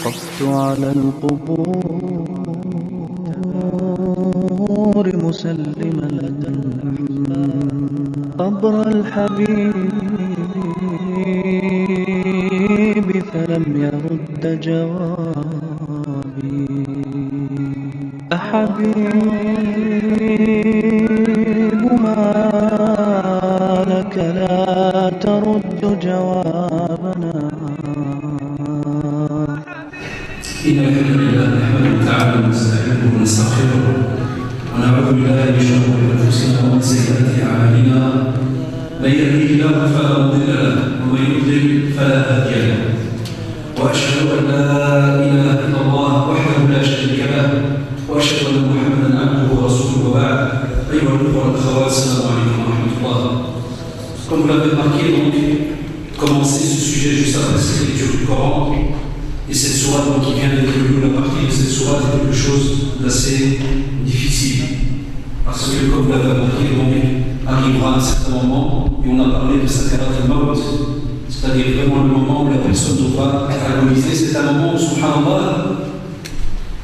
وقفت على القبور مسلما قبر الحبيب فلم يرد جوابي. أحبيب ما لك لا ترد جوابنا. إن الحمد لله نحمده تعالى ونستعينه ونستغفره ونعوذ بالله من شرور أنفسنا ومن سيئات أعمالنا. من يهده الله فلا مضل له ومن يضلل فلا هادي له. وأشهد أن لا إله إلا الله وحده لا شريك له وأشهد أن محمدا عبده ورسوله. وبعد، أيها الأخوة والأخوات، السلام عليكم ورحمة الله. Comme vous l'avez remarqué, donc, commencer ce sujet juste après cette lecture du Coran. Et cette sourate qui vient d'être lue, la partie de cette sourate est quelque chose d'assez difficile. Parce que, comme vous l'avez remarqué, donc, arrivera un certain moment, et on a parlé de Sakarat al-Maut, c'est-à-dire vraiment le moment où la personne devra agoniser. C'est un moment où, subhanallah,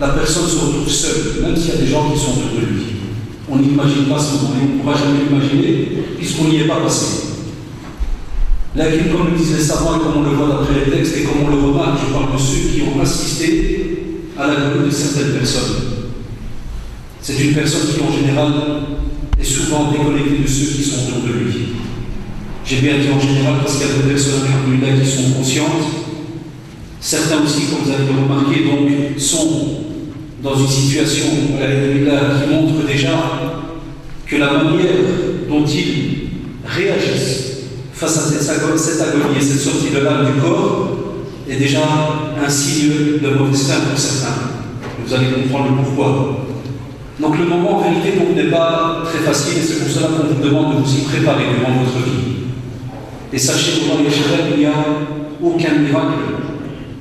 la personne se retrouve seule, même s'il y a des gens qui sont autour de lui. On n'imagine pas ce moment, et on ne pourra jamais l'imaginer, puisqu'on n'y est pas passé. Là, comme le disent les savants, et comme on le voit d'après les textes, et comme on le remarque, je parle de ceux qui ont assisté à la venue de certaines personnes. C'est une personne qui, en général, est souvent déconnectée de ceux qui sont autour de lui. J'ai bien dit en général parce qu'il y a des personnes là qui sont conscientes. Certains aussi, comme vous avez remarqué, donc, sont dans une situation qui montre déjà que la manière dont ils réagissent face à cette agonie et cette sortie de l'âme du corps est déjà un signe de mauvaise fin pour certains. Vous allez comprendre le pourquoi. Donc le moment en vérité n'est pas très facile, et c'est pour cela qu'on vous demande de vous y préparer durant votre vie. Et sachez que dans les Shabbat, il n'y a aucun miracle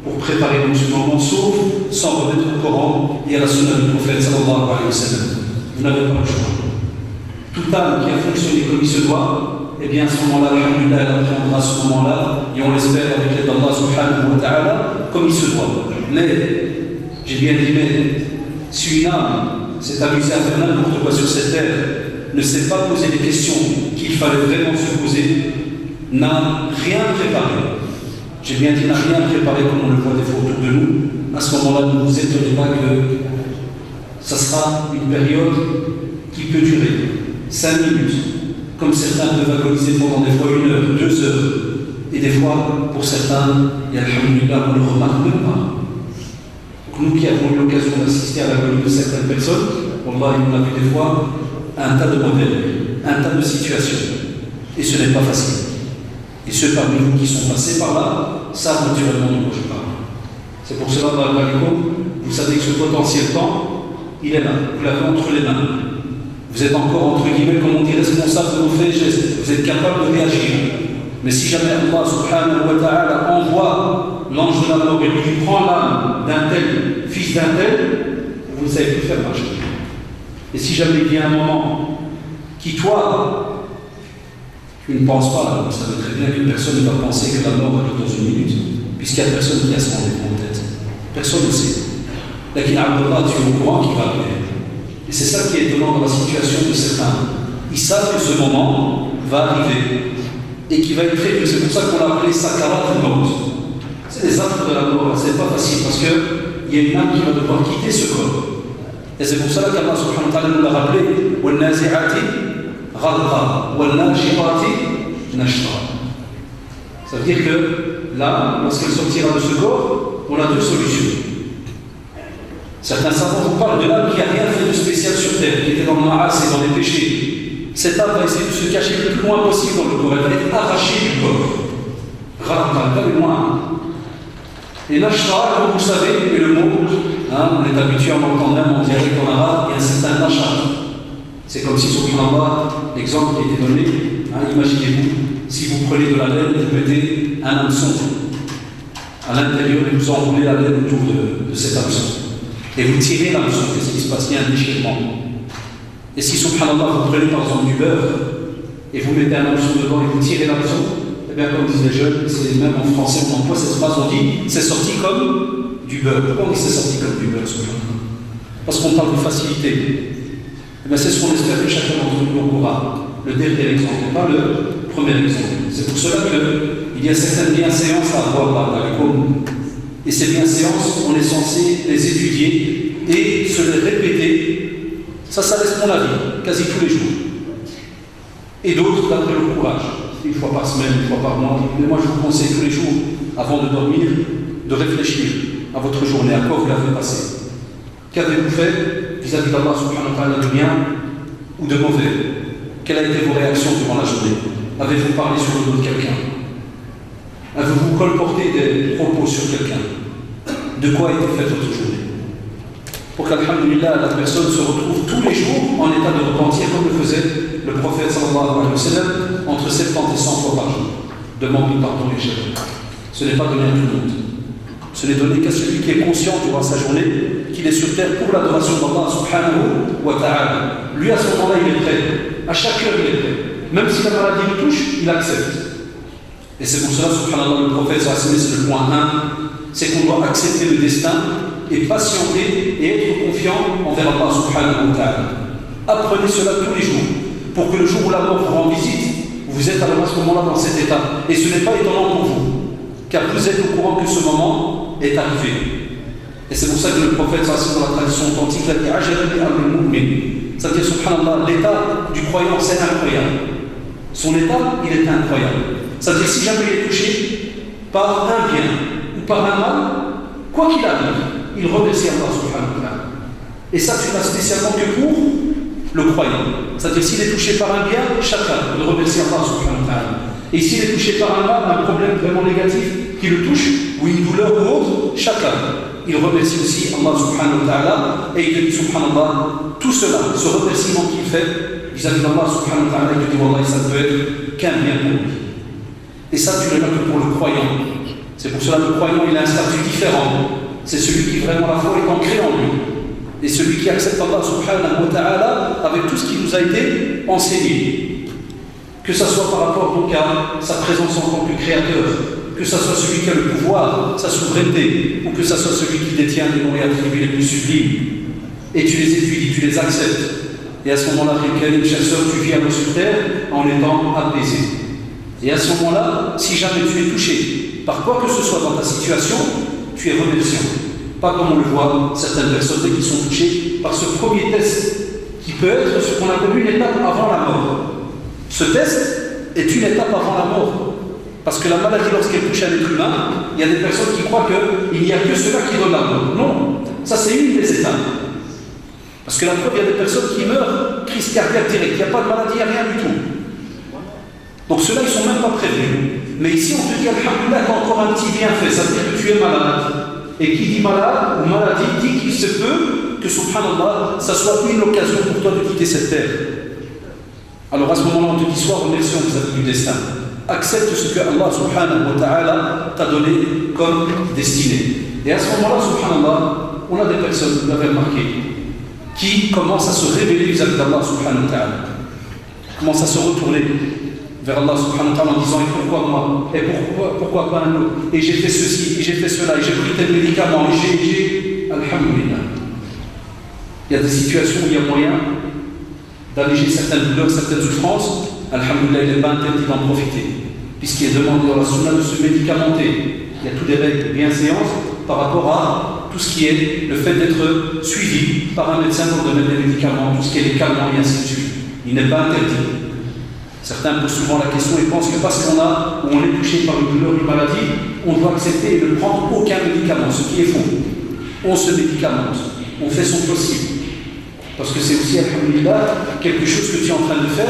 pour préparer donc ce moment, sauf s'en remettre au Coran et à la sunna du prophète sallallahu alayhi wa sallam. Vous n'avez pas le choix. Toute âme qui a fonctionné comme il se doit, eh bien à ce moment-là, alhamdulillah, elle apprendra à ce moment-là, et on l'espère avec l'aide d'Allah subhanahu wa ta'ala, comme il se doit. Mais, j'ai bien dit, mais, si une âme s'est amusée à faire n'importe quoi sur cette terre, ne s'est pas posé les questions qu'il fallait vraiment se poser, n'a rien préparé. J'ai bien dit, n'a rien préparé comme on le voit des fois autour de nous. À ce moment-là, ne vous étonnez pas que ça sera une période qui peut durer 5 minutes. Comme certains peuvent agoniser pendant des fois 1 heure, 2 heures, et des fois, pour certains, et alhamdulillah, on ne le remarque même pas. Donc nous qui avons eu l'occasion d'assister à l'agonie de certaines personnes, wallah, on a vu des fois un tas de modèles, un tas de situations, et ce n'est pas facile. Et ceux parmi vous qui sont passés par là savent naturellement de quoi je parle. C'est pour cela, vous savez que ce potentiel temps, il est là, vous l'avez entre les mains. Vous êtes encore, entre guillemets, comme on dit, responsable de vos faits et gestes. Vous êtes capable de réagir. Mais si jamais Allah subhanahu wa ta'ala envoie l'ange de la mort et lui prend l'âme d'un tel, fils d'un tel, vous ne savez plus faire marcher. Et si jamais il vient un moment qui, toi, tu ne penses pas, vous savez très bien que personne ne va penser que la mort arrive dans 1 minute, puisqu'il n'y a personne qui a ce rendez-vous en tête. Personne ne sait. Là, tu es au courant qu'il va arriver. Et c'est ça qui est étonnant dans la situation de certains. Ils savent que ce moment va arriver et qui va être fait. C'est pour ça qu'on l'a appelé Sakarat al-Maut. C'est les actes de la mort. C'est pas facile parce qu'il y a une âme qui va devoir quitter ce corps. Et c'est pour ça qu'Allah subhanahu wa ta'ala nous l'a rappelé وَالنَّازِعَاتِ غَرْقًا وَالنَّاشِرَاتِ نَشْرًا. Ça veut dire que là, lorsqu'elle sortira de ce corps, on a 2 solutions. Certains savants vous parlent de l'âme qui n'a rien fait de spécial sur terre, qui était dans le maras et dans les péchés. Cette âme va essayer de se cacher le plus loin possible dans le corps. Elle va être arrachée du corps. Rarement, pas le loin. Et Nashra, comme vous savez, est le mot, on est habitué à l'entendre même en dialecte en arabe, il y a un certain Nashra. C'est comme si, subhanallah, l'exemple qui a été donné, imaginez-vous, si vous prenez de la laine et vous mettez un hameçon à l'intérieur et vous enroulez la laine autour de cet hameçon. Et vous tirez l'hameçon, qu'est-ce qui se passe? Il y a un déchirement. Et si, subhanallah, vous prenez par exemple du beurre et vous mettez un hameçon dedans et vous tirez l'hameçon, eh bien, comme disent les jeunes, c'est même en français, on emploie cette phrase, on dit c'est sorti comme du beurre. Pourquoi on dit c'est sorti comme du beurre, subhanallah? Parce qu'on parle de facilité. Et bien c'est ce qu'on espère que chacun d'entre nous aura. Le dernier exemple, pas le premier exemple. C'est pour cela qu'il y a certaines bienséances à avoir dans l'école. Et ces bienséances, on est censé les étudier et se les répéter. Ça laisse mon avis, quasi tous les jours. Et d'autres d'après le courage. Une fois par semaine, une fois par mois. Mais moi je vous conseille tous les jours, avant de dormir, de réfléchir à votre journée, à quoi vous l'avez passé. Qu'avez-vous fait vis-à-vis d'Allah subhanahu wa ta'ala de bien ou de mauvais? Quelles ont été vos réactions durant la journée? Avez-vous parlé sur le dos de quelqu'un? Avez-vous colporté des propos sur quelqu'un? De quoi a été faite votre journée? Pour qu'alhamdulillah, la personne se retrouve tous les jours en état de repentir, comme le faisait le prophète sallallahu alayhi wa sallam, entre 70 et 100 fois par jour. Demande pardon et chers. Ce n'est pas donné à tout le monde. Ce n'est donné qu'à celui qui est conscient durant sa journée qu'il est sur terre pour l'adoration d'Allah subhanahu wa ta'ala. Lui, à ce moment-là, il est prêt. À chaque heure, il est prêt. Même si la maladie le touche, il accepte. Et c'est pour cela, subhanallah, le prophète sallallahu alayhi wa sallam, c'est le point 1, c'est qu'on doit accepter le destin et patienter et être confiant envers Allah subhanahu wa ta'ala. Apprenez cela tous les jours, pour que le jour où la mort vous rend visite, vous êtes alors à ce moment-là dans cet état. Et ce n'est pas étonnant pour vous, car vous êtes au courant que ce moment est arrivé. Et c'est pour ça que le prophète, dans la tradition authentique, a dit Ajabi al-mu'min. C'est-à-dire, subhanallah, l'état du croyant, c'est incroyable. Son état, il est incroyable. C'est-à-dire, si jamais il est touché par un bien ou par un mal, quoi qu'il arrive, il remercie Allah subhanahu wa ta'ala. Et ça, tu n'as spécialement que pour le croyant. C'est-à-dire, s'il est touché par un bien, chacun, il remercie Allah subhanahu wa ta'ala. Et s'il est touché par un mal, un problème vraiment négatif qui le touche, ou une douleur ou autre, chacun, il remercie aussi Allah subhanahu wa ta'ala. Et il dit, subhanallah, tout cela, ce remerciement qu'il fait vis-à-vis d'Allah subhanahu wa ta'ala, il dit, wallah, ça ne peut être qu'un bien pour lui. Et ça, tu ne l'as que pour le croyant. C'est pour cela que le croyant, il a un statut différent. C'est celui qui vraiment la foi est ancrée en lui. Et celui qui accepte Allah subhanahu wa ta'ala avec tout ce qui nous a été enseigné. Que ce soit par rapport donc à sa présence en tant que créateur, que ce soit celui qui a le pouvoir, sa souveraineté, ou que ce soit celui qui détient les noms et attributs les plus sublimes. Et tu les étudies, tu les acceptes. Et à ce moment-là, chère sœur, tu vis sur terre en étant apaisé. Et à ce moment-là, si jamais tu es touché par quoi que ce soit dans ta situation, tu es remerciant. Pas comme on le voit, certaines personnes qui sont touchées par ce premier test, qui peut être ce qu'on appelle une étape avant la mort. Ce test est une étape avant la mort. Parce que la maladie, lorsqu'elle touche un être humain, il y a des personnes qui croient qu'il n'y a que cela qui donne la mort. Non, ça c'est une des étapes. Parce que la preuve, il y a des personnes qui meurent, crise cardiaque directe, il n'y a pas de maladie, il n'y a rien du tout. Donc ceux-là, ils ne sont même pas prévenus. Mais ici, on te dit, alhamdoulilah, t'as encore un petit bienfait, ça veut dire que tu es malade. Et qui dit malade ou maladie dit qu'il se peut que, subhanallah, ça soit une occasion pour toi de quitter cette terre. Alors à ce moment-là, on te dit, sois remerciant vis-à-vis du destin. Accepte ce que Allah subhanahu wa ta'ala t'a donné comme destinée. Et à ce moment-là, subhanallah, on a des personnes, vous l'avez remarqué, qui commencent à se révéler vis-à-vis d'Allah subhanahu wa ta'ala. Commencent à se retourner vers Allah subhanahu wa ta'ala en disant, et pourquoi moi? Et pourquoi pas un autre? Et j'ai fait ceci, et j'ai fait cela, et j'ai pris tel médicament, et j'ai... Alhamdulillah. Il y a des situations où il y a moyen d'alléger certaines douleurs, certaines souffrances. Alhamdulillah, il n'est pas interdit d'en profiter. Puisqu'il est demandé dans la sunna de se médicamenter. Il y a toutes des règles de bienséance par rapport à tout ce qui est le fait d'être suivi par un médecin pour donner des médicaments, tout ce qui est les calmants et ainsi de suite. Il n'est pas interdit. Certains posent souvent la question et pensent que parce qu'on est touché par une douleur, une maladie, on doit accepter et ne prendre aucun médicament, ce qui est faux. On se médicamente, on fait son possible. Parce que c'est aussi, alhamdulillah, quelque chose que tu es en train de faire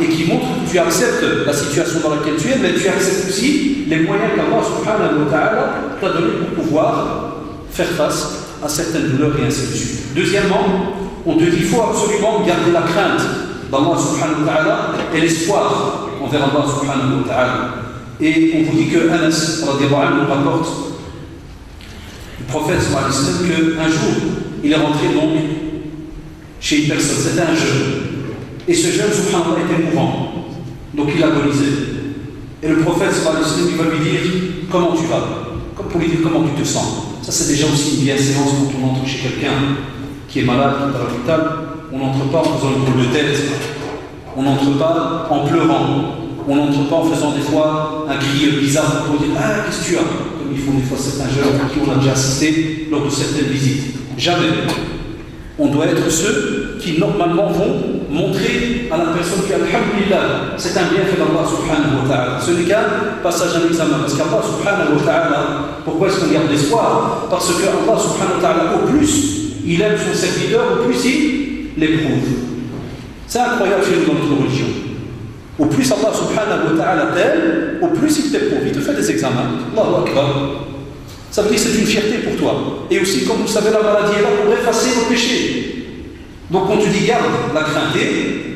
et qui montre que tu acceptes la situation dans laquelle tu es, mais tu acceptes aussi les moyens qu'Allah subhanahu wa ta'ala t'a donné pour pouvoir faire face à certaines douleurs et ainsi de suite. Deuxièmement, on te dit qu'il faut absolument garder la crainte d'Allah subhanahu wa ta'ala et l'espoir envers Allah subhanahu wa ta'ala. Et on vous dit que Anas radiyallahu anhu nous rapporte du prophète sallallahu alayhi wa sallam qu'un jour il est rentré donc chez une personne, c'était un jeune. Et ce jeune subhanallah était mourant. Donc il agonisait. Et le prophète sallallahu alayhi wa sallam il va lui dire comment tu vas, comme pour lui dire comment tu te sens. Ça, c'est déjà aussi une bienséance quand on entre chez quelqu'un qui est malade, qui est à l'hôpital. On n'entre pas en faisant une drôle de tête. On n'entre pas en pleurant. On n'entre pas en faisant des fois un cri bizarre pour dire « Ah, qu'est-ce que tu as ?» Comme ils font des fois certains jeunes à qui on a déjà assisté lors de certaines visites. Jamais. On doit être ceux qui normalement vont montrer à la personne qui a alhamdulillah, c'est un bienfait d'Allah subhanahu wa ta'ala. Ce n'est qu'un passage à l'examen. Parce qu'Allah subhanahu wa ta'ala, pourquoi est-ce qu'on garde l'espoir? Parce que Allah subhanahu wa ta'ala, au plus il aime son serviteur, au plus il l'éprouve. C'est incroyable chez nous dans notre religion. Au plus Allah subhanahu wa ta'ala t'aime, au plus il t'éprouve. Il te fait des examens. Allahu akbar. Ça veut dire que c'est une fierté pour toi. Et aussi, comme vous savez, la maladie est là pour effacer nos péchés. Donc, quand tu dis garde la crainte,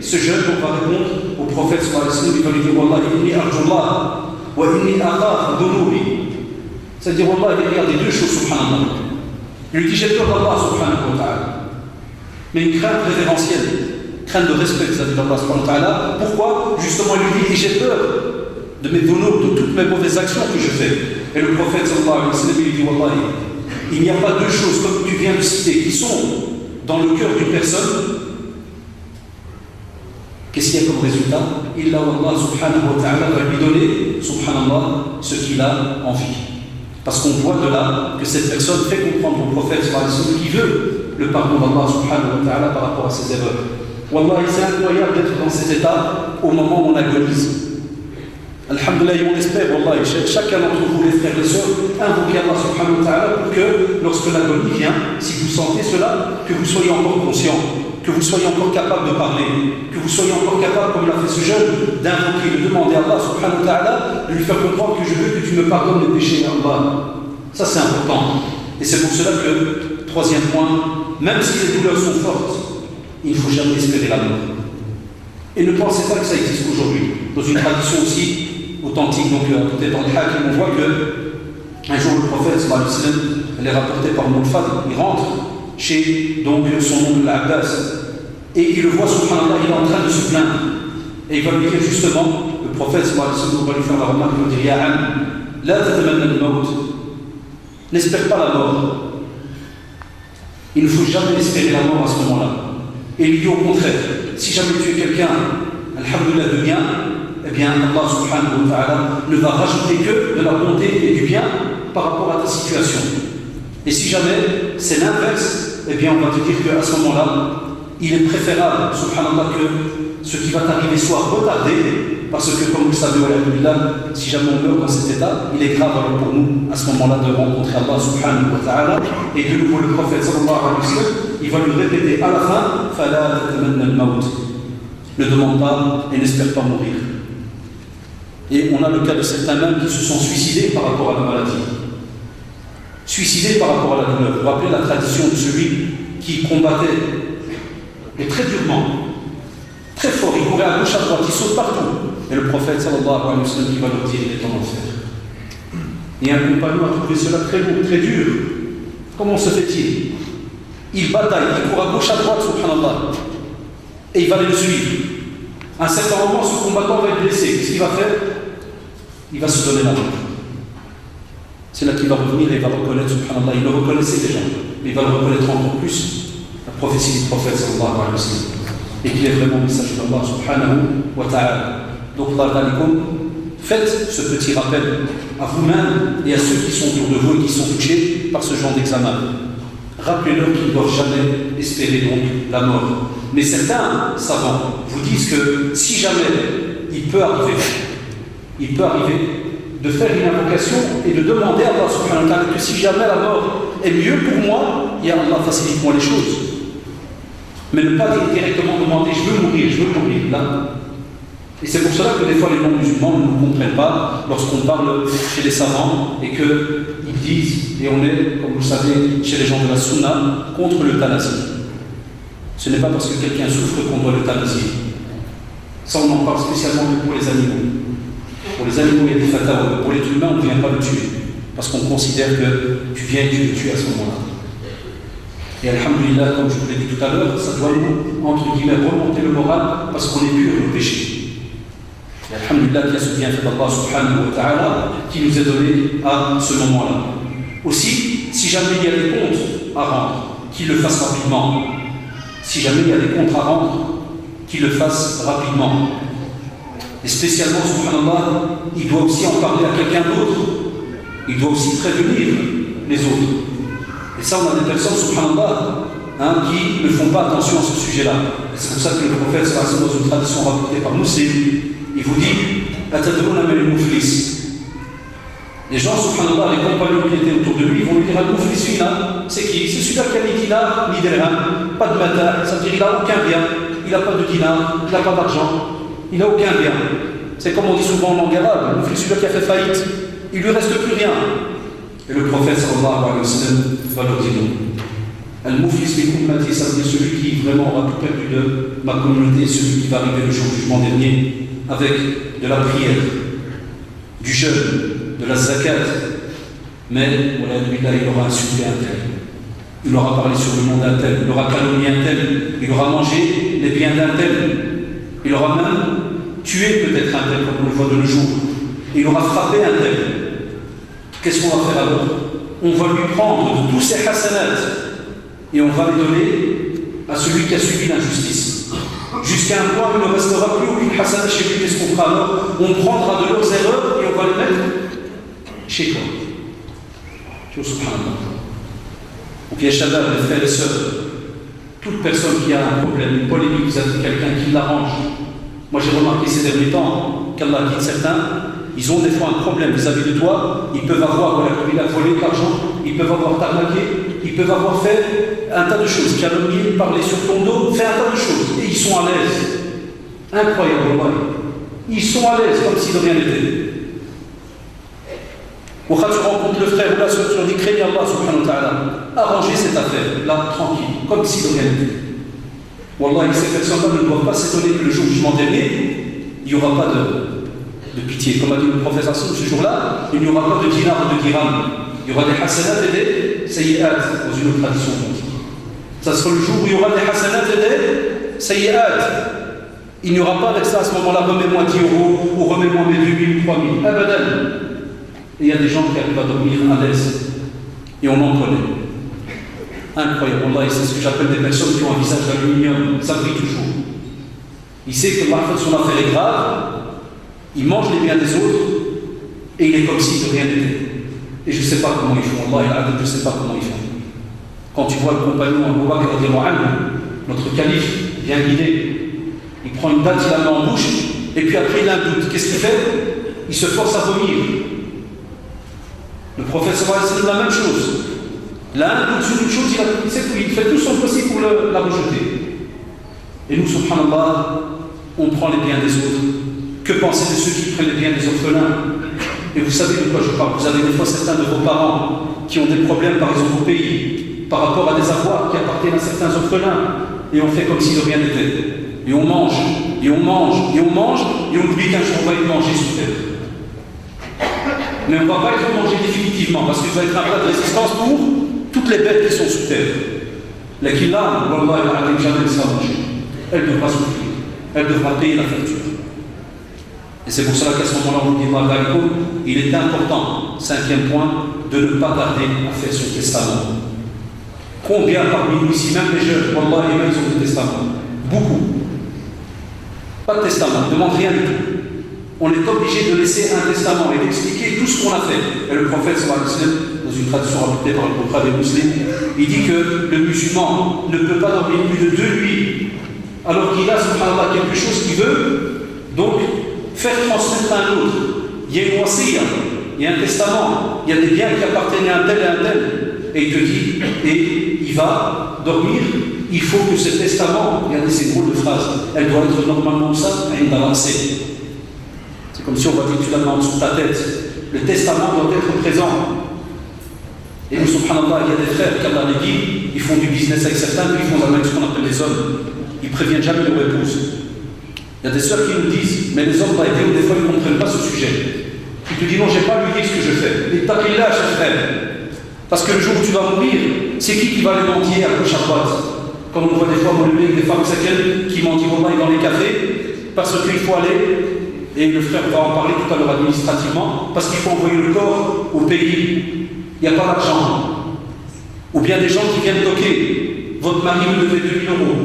ce jeune va répondre au prophète sallallahu alayhi wa sallam, il va lui dire Wallah, inni arjullah, wa inni akhaf dunubi. C'est-à-dire, Wallah, il regarde les deux choses, subhanallah. Il lui dit j'ai peur d'Allah, subhanahu wa ta'ala. Mais une crainte révérentielle, crainte de respect vis-à-vis d'Allah, subhanahu wa ta'ala. Pourquoi? Justement, il lui dit et j'ai peur de mes dunub, de toutes mes mauvaises actions que je fais. Et le prophète sallallahu alayhi wa sallam lui dit Wallahi, il n'y a pas deux choses comme tu viens de citer qui sont dans le cœur d'une personne. Qu'est-ce qu'il y a comme résultat? Illa Allah subhanahu wa ta'ala va lui donner, subhanallah, ce qu'il a envie. Parce qu'on voit de là que cette personne fait comprendre au prophète sallallahu alayhi wa sallam qu'il veut le pardon d'Allah subhanahu wa ta'ala par rapport à ses erreurs. Wallahi, c'est incroyable d'être dans cet état au moment où on agonise. Alhamdulillah, on espère, Wallah, chacun d'entre vous, les frères et sœurs, invoquez Allah subhanahu wa ta'ala pour que, lorsque l'agonie vient, si vous sentez cela, que vous soyez encore conscient, que vous soyez encore capable de parler, que vous soyez encore capable, comme l'a fait ce jeune, d'invoquer, de demander à Allah subhanahu wa ta'ala, de lui faire comprendre que je veux que tu me pardonnes les péchés, Allah. Ça, c'est important. Et c'est pour cela que, troisième point, même si les douleurs sont fortes, il ne faut jamais espérer la mort. Et ne pensez pas que ça existe aujourd'hui. Dans une tradition aussi authentique, donc peut-être dans le Hakim, on voit que un jour le prophète sallallahu alayhi wa sallam, elle est rapportée par Moulfad, il rentre chez donc son oncle l'Abbas et il le voit subhanallah, il est en train de se plaindre et il va lui dire justement, le prophète sallallahu alayhi wa sallam va lui faire la remarque, il va dire Ya Am, la tatamanna al-maut, n'espère pas la mort. Il ne faut jamais espérer la mort à ce moment-là. Et il dit au contraire, si jamais tu es quelqu'un, alhamdulillah, de bien, eh bien Allah subhanahu wa ta'ala ne va rajouter que de la bonté et du bien par rapport à ta situation. Et si jamais c'est l'inverse, eh bien on va te dire qu'à ce moment-là, il est préférable, subhanallah, que ce qui va t'arriver soit retardé, parce que comme vous le savez, si jamais on meurt dans cet état, il est grave alors pour nous à ce moment-là de rencontrer Allah subhanahu wa ta'ala. Et de nouveau le prophète sallallahu alayhi wa sallam, il va lui répéter à la fin Fala tatamanna al-maut. Ne demande pas et n'espère pas mourir. Et on a le cas de certains même qui se sont suicidés par rapport à la maladie. Suicidés par rapport à la douleur. Vous vous rappelez la tradition de celui qui combattait, et très durement, très fort, il courait à gauche, à droite, il saute partout. Et le prophète sallallahu alayhi wa sallam qui va leur dire, il est en enfer. Et un compagnon a trouvé cela très lourd, très dur. Comment se fait-il? Il bataille, il court à gauche, à droite, subhanallah. Et il va les suivre. À un certain moment, ce combattant va être blessé. Qu'est-ce qu'il va faire? Il va se donner la mort. C'est là qu'il va revenir et il va reconnaître, subhanallah, il le reconnaissait déjà, mais il va le reconnaître encore plus, la prophétie du prophète sallallahu alayhi wa sallam, et qu'il est vraiment le message d'Allah subhanahu wa ta'ala. Donc, faites ce petit rappel à vous-même et à ceux qui sont autour de vous et qui sont touchés par ce genre d'examen. Rappelez-leur qu'ils ne doivent jamais espérer donc la mort. Mais certains savants vous disent que si jamais il peut arriver de faire une invocation et de demander à Allah subhanahu wa ta'ala que si jamais la mort est mieux pour moi, ya Allah facilite-moi les choses. Mais ne pas directement demander je veux mourir là. Et c'est pour cela que des fois les non-musulmans ne nous comprennent pas lorsqu'on parle chez les savants et qu'ils disent, et on est, comme vous le savez, chez les gens de la sunna, contre l'euthanasie. Ce n'est pas parce que quelqu'un souffre qu'on doit l'euthanasier. Ça, on en parle spécialement pour les animaux. Pour les animaux, il y a des fatwas. Pour l'être humain, on ne vient pas le tuer. Parce qu'on considère que tu viens et tu le tues à ce moment-là. Et alhamdulillah, comme je vous l'ai dit tout à l'heure, ça doit nous, entre guillemets, remonter le moral parce qu'on est pur de péché. Et alhamdulillah, qu'il y a ce bienfait d'Allah subhanahu wa ta'ala qui nous est donné à ce moment-là. Aussi, si jamais il y a des comptes à rendre, qu'il le fasse rapidement. Si jamais il y a des comptes à rendre, qu'il le fasse rapidement. Et spécialement, subhanallah, il doit aussi en parler à quelqu'un d'autre. Il doit aussi prévenir les autres. Et ça, on a des personnes, subhanallah, qui ne font pas attention à ce sujet-là. Et c'est pour ça que le prophète, dans une tradition rapportée par Muslim, il vous dit Atadruna min al-muflis. Les gens, subhanallah, les compagnons qui étaient autour de lui, ils vont lui dire Al-Muflis, celui-là, c'est qui? C'est celui-là qui a ni dinar, ni dirham, pas de matin, ça veut dire qu'il n'a aucun bien, il n'a pas de dinar, il n'a pas d'argent, il n'a aucun bien. C'est comme on dit souvent en langue arabe, Al-Muflis, celui-là qui a fait faillite, il ne lui reste plus rien. Et le prophète sallallahu alayhi wa sallam va leur dire non. Al-Muflis min ummati, ça veut dire celui qui vraiment aura tout perdu de ma communauté, celui qui va arriver le jour du jugement dernier avec de la prière, du jeûne, de la zakat, mais il aura insulté un tel, il aura parlé sur le monde d'un tel, il aura calomnié un tel, il aura mangé les biens d'un tel, il aura même tué peut-être un tel, comme on le voit de nos jours, il aura frappé un tel. Qu'est-ce qu'on va faire alors? On va lui prendre de tous ses hasanats et on va les donner à celui qui a subi l'injustice. Jusqu'à un point où il ne restera plus aucune hasanat chez lui. Qu'est-ce qu'on fera alors? On prendra de leurs erreurs et on va les mettre chez toi. Subhanallah. Donc, ya shabab, les frères et sœurs, toute personne qui a un problème, une polémique vis-à-vis de quelqu'un qui l'arrange. Moi, j'ai remarqué ces derniers temps qu'Allah dit certains, ils ont des fois un problème vis-à-vis de toi, ils peuvent avoir, il a volé de l'argent, ils peuvent avoir t'arnaqué, ils peuvent avoir fait un tas de choses, calomnier, parler sur ton dos, faire un tas de choses, et ils sont à l'aise. Incroyable, ils sont à l'aise comme si de rien n'était. Ou quand tu rencontres le frère ou la soeur, tu dis craignez Allah subhanahu wa ta'ala, arrangez cette affaire, là, tranquille, comme si de rien n'était. Wallah, ces personnes-là ne doivent pas s'étonner que le jour du jugement dernier, il n'y aura pas de pitié. Comme a dit le prophète Hassan, ce jour-là, il n'y aura pas de dinar ou de dirham. Il y aura des hasanat et des sayyi'at, dans une autre tradition. Ça sera le jour où il y aura des hasanat et des sayyi'at. Il n'y aura pas avec ça à ce moment-là, remets-moi 10 euros, ou remets-moi mes 2000 ou 3000. Abadan. Et il y a des gens qui arrivent à dormir à l'aise. Et on en connaît. Incroyable. Allah, c'est ce que j'appelle des personnes qui ont un visage d'aluminium. Ça brille toujours. Il sait que son affaire est grave. Il mange les biens des autres. Et il est comme si de rien n'était. Et je ne sais pas comment ils font. Allah, je ne sais pas comment ils font. Quand tu vois le compagnon Abu Bakr, notre calife, bien guidé, il prend une date, il la met en bouche. Et puis après, il a un doute. Qu'est-ce qu'il fait? Il se force à vomir. Le prophète sallallahu alayhi wa sallam, la même chose. Là, un doute sur une chose, il fait tout son possible pour la rejeter. Et nous, subhanallah, on prend les biens des autres. Que pensez de ceux qui prennent les biens des orphelins? Et vous savez de quoi je parle. Vous avez des fois certains de vos parents qui ont des problèmes, par exemple, au pays, par rapport à des avoirs qui appartiennent à certains orphelins. Et on fait comme si de rien n'était. Et on mange, et on mange, et on mange, et on oublie qu'un jour on va être mangé sur terre. Mais on ne va pas être mangé définitivement, parce qu'il va être un plat de résistance pour toutes les bêtes qui sont sous terre. La killa, wallah, elle n'arrête jamais de s'arranger. Elle devra souffrir. Elle devra payer la facture. Et c'est pour cela qu'à ce moment-là, on dit il est important, 5e point, de ne pas tarder à faire son testament. Combien parmi nous ici, même les jeunes, wallah, ils ont des testaments? Beaucoup. Pas de testament, ne demande rien du tout. On est obligé de laisser un testament et d'expliquer tout ce qu'on a fait. Et le prophète, dans une tradition rapportée par le contrat des musulmans, il dit que le musulman ne peut pas dormir plus de 2 nuits, alors qu'il a, subhanallah, quelque chose qu'il veut, donc faire transmettre à un autre. Il y a une wasiya, il y a un testament, il y a des biens qui appartiennent à un tel et à un tel. Et il te dit, et il va dormir, il faut que ce testament, regardez ces drôles de phrases, elle doit être normalement ça, dans l'accès. C'est comme si on va dire tu la mets en dessous de ta tête. Le testament doit être présent. Et nous, subhanallah, il y a des frères, qu'Allah les dit, ils font du business avec certains, puis ils font avec ce qu'on appelle les hommes. Ils préviennent jamais leur épouse. Il y a des sœurs qui nous disent, mais les hommes, des fois, ils ne comprennent pas ce sujet. Ils te disent, non, je n'ai pas à lui dire ce que je fais. Et t'appelles-là, cher frère. Parce que le jour où tu vas mourir, c'est qui va les mentir à gauche à droite? Comme on voit des fois, des femmes chrétiennes qui mentent dans les cafés, parce qu'il faut aller. Et le frère va en parler tout à l'heure administrativement, parce qu'il faut envoyer le corps au pays. il n'y a pas d'argent. Ou bien des gens qui viennent toquer, votre mari vous devait 2 000 euros.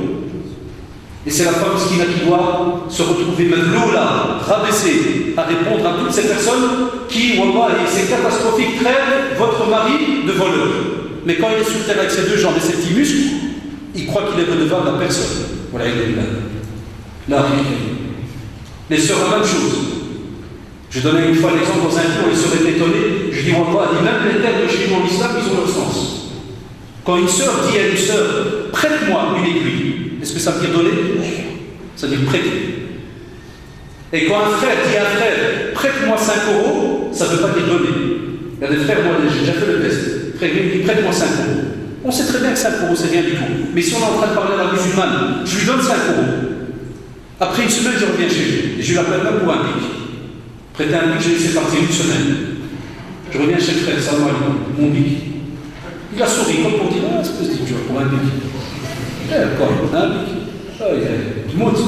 Et c'est la femme qui doit se retrouver maintenant là, rabaissée, à répondre à toutes ces personnes qui, wallah, et c'est catastrophique, traitent votre mari de voleur. Mais quand il est sur terre avec ses 2 jambes et ses petits muscles, il croit qu'il est redevable à personne. Voilà, il est là. Les sœurs, la même chose. Je donnais une fois l'exemple dans un cours, les sœurs étaient étonnées. Je dis, wallah, même les termes chez nous en islam, ils ont leur sens. Quand une sœur dit à une sœur, prête-moi une aiguille, est-ce que ça veut dire donner? Ça veut dire prêter. Et quand un frère dit à un frère, prête-moi 5 euros, ça ne veut pas dire donner. Il y a des frères, moi j'ai déjà fait le test. Frère, il dit, prête-moi 5 euros. On sait très bien que 5 euros, c'est rien du tout. Mais si on est en train de parler à la musulmane, je lui donne 5 euros. Après une semaine, je reviens chez lui. Et je l'appelle même pour un pic. Prêter un pic, je laissé partir une semaine. Je reviens chez le frère, ça va, mon pic. Il a souri comme pour dire, ah, espèce d'idiot, pour un pic. Eh, quoi, un pic. Ah, il monte.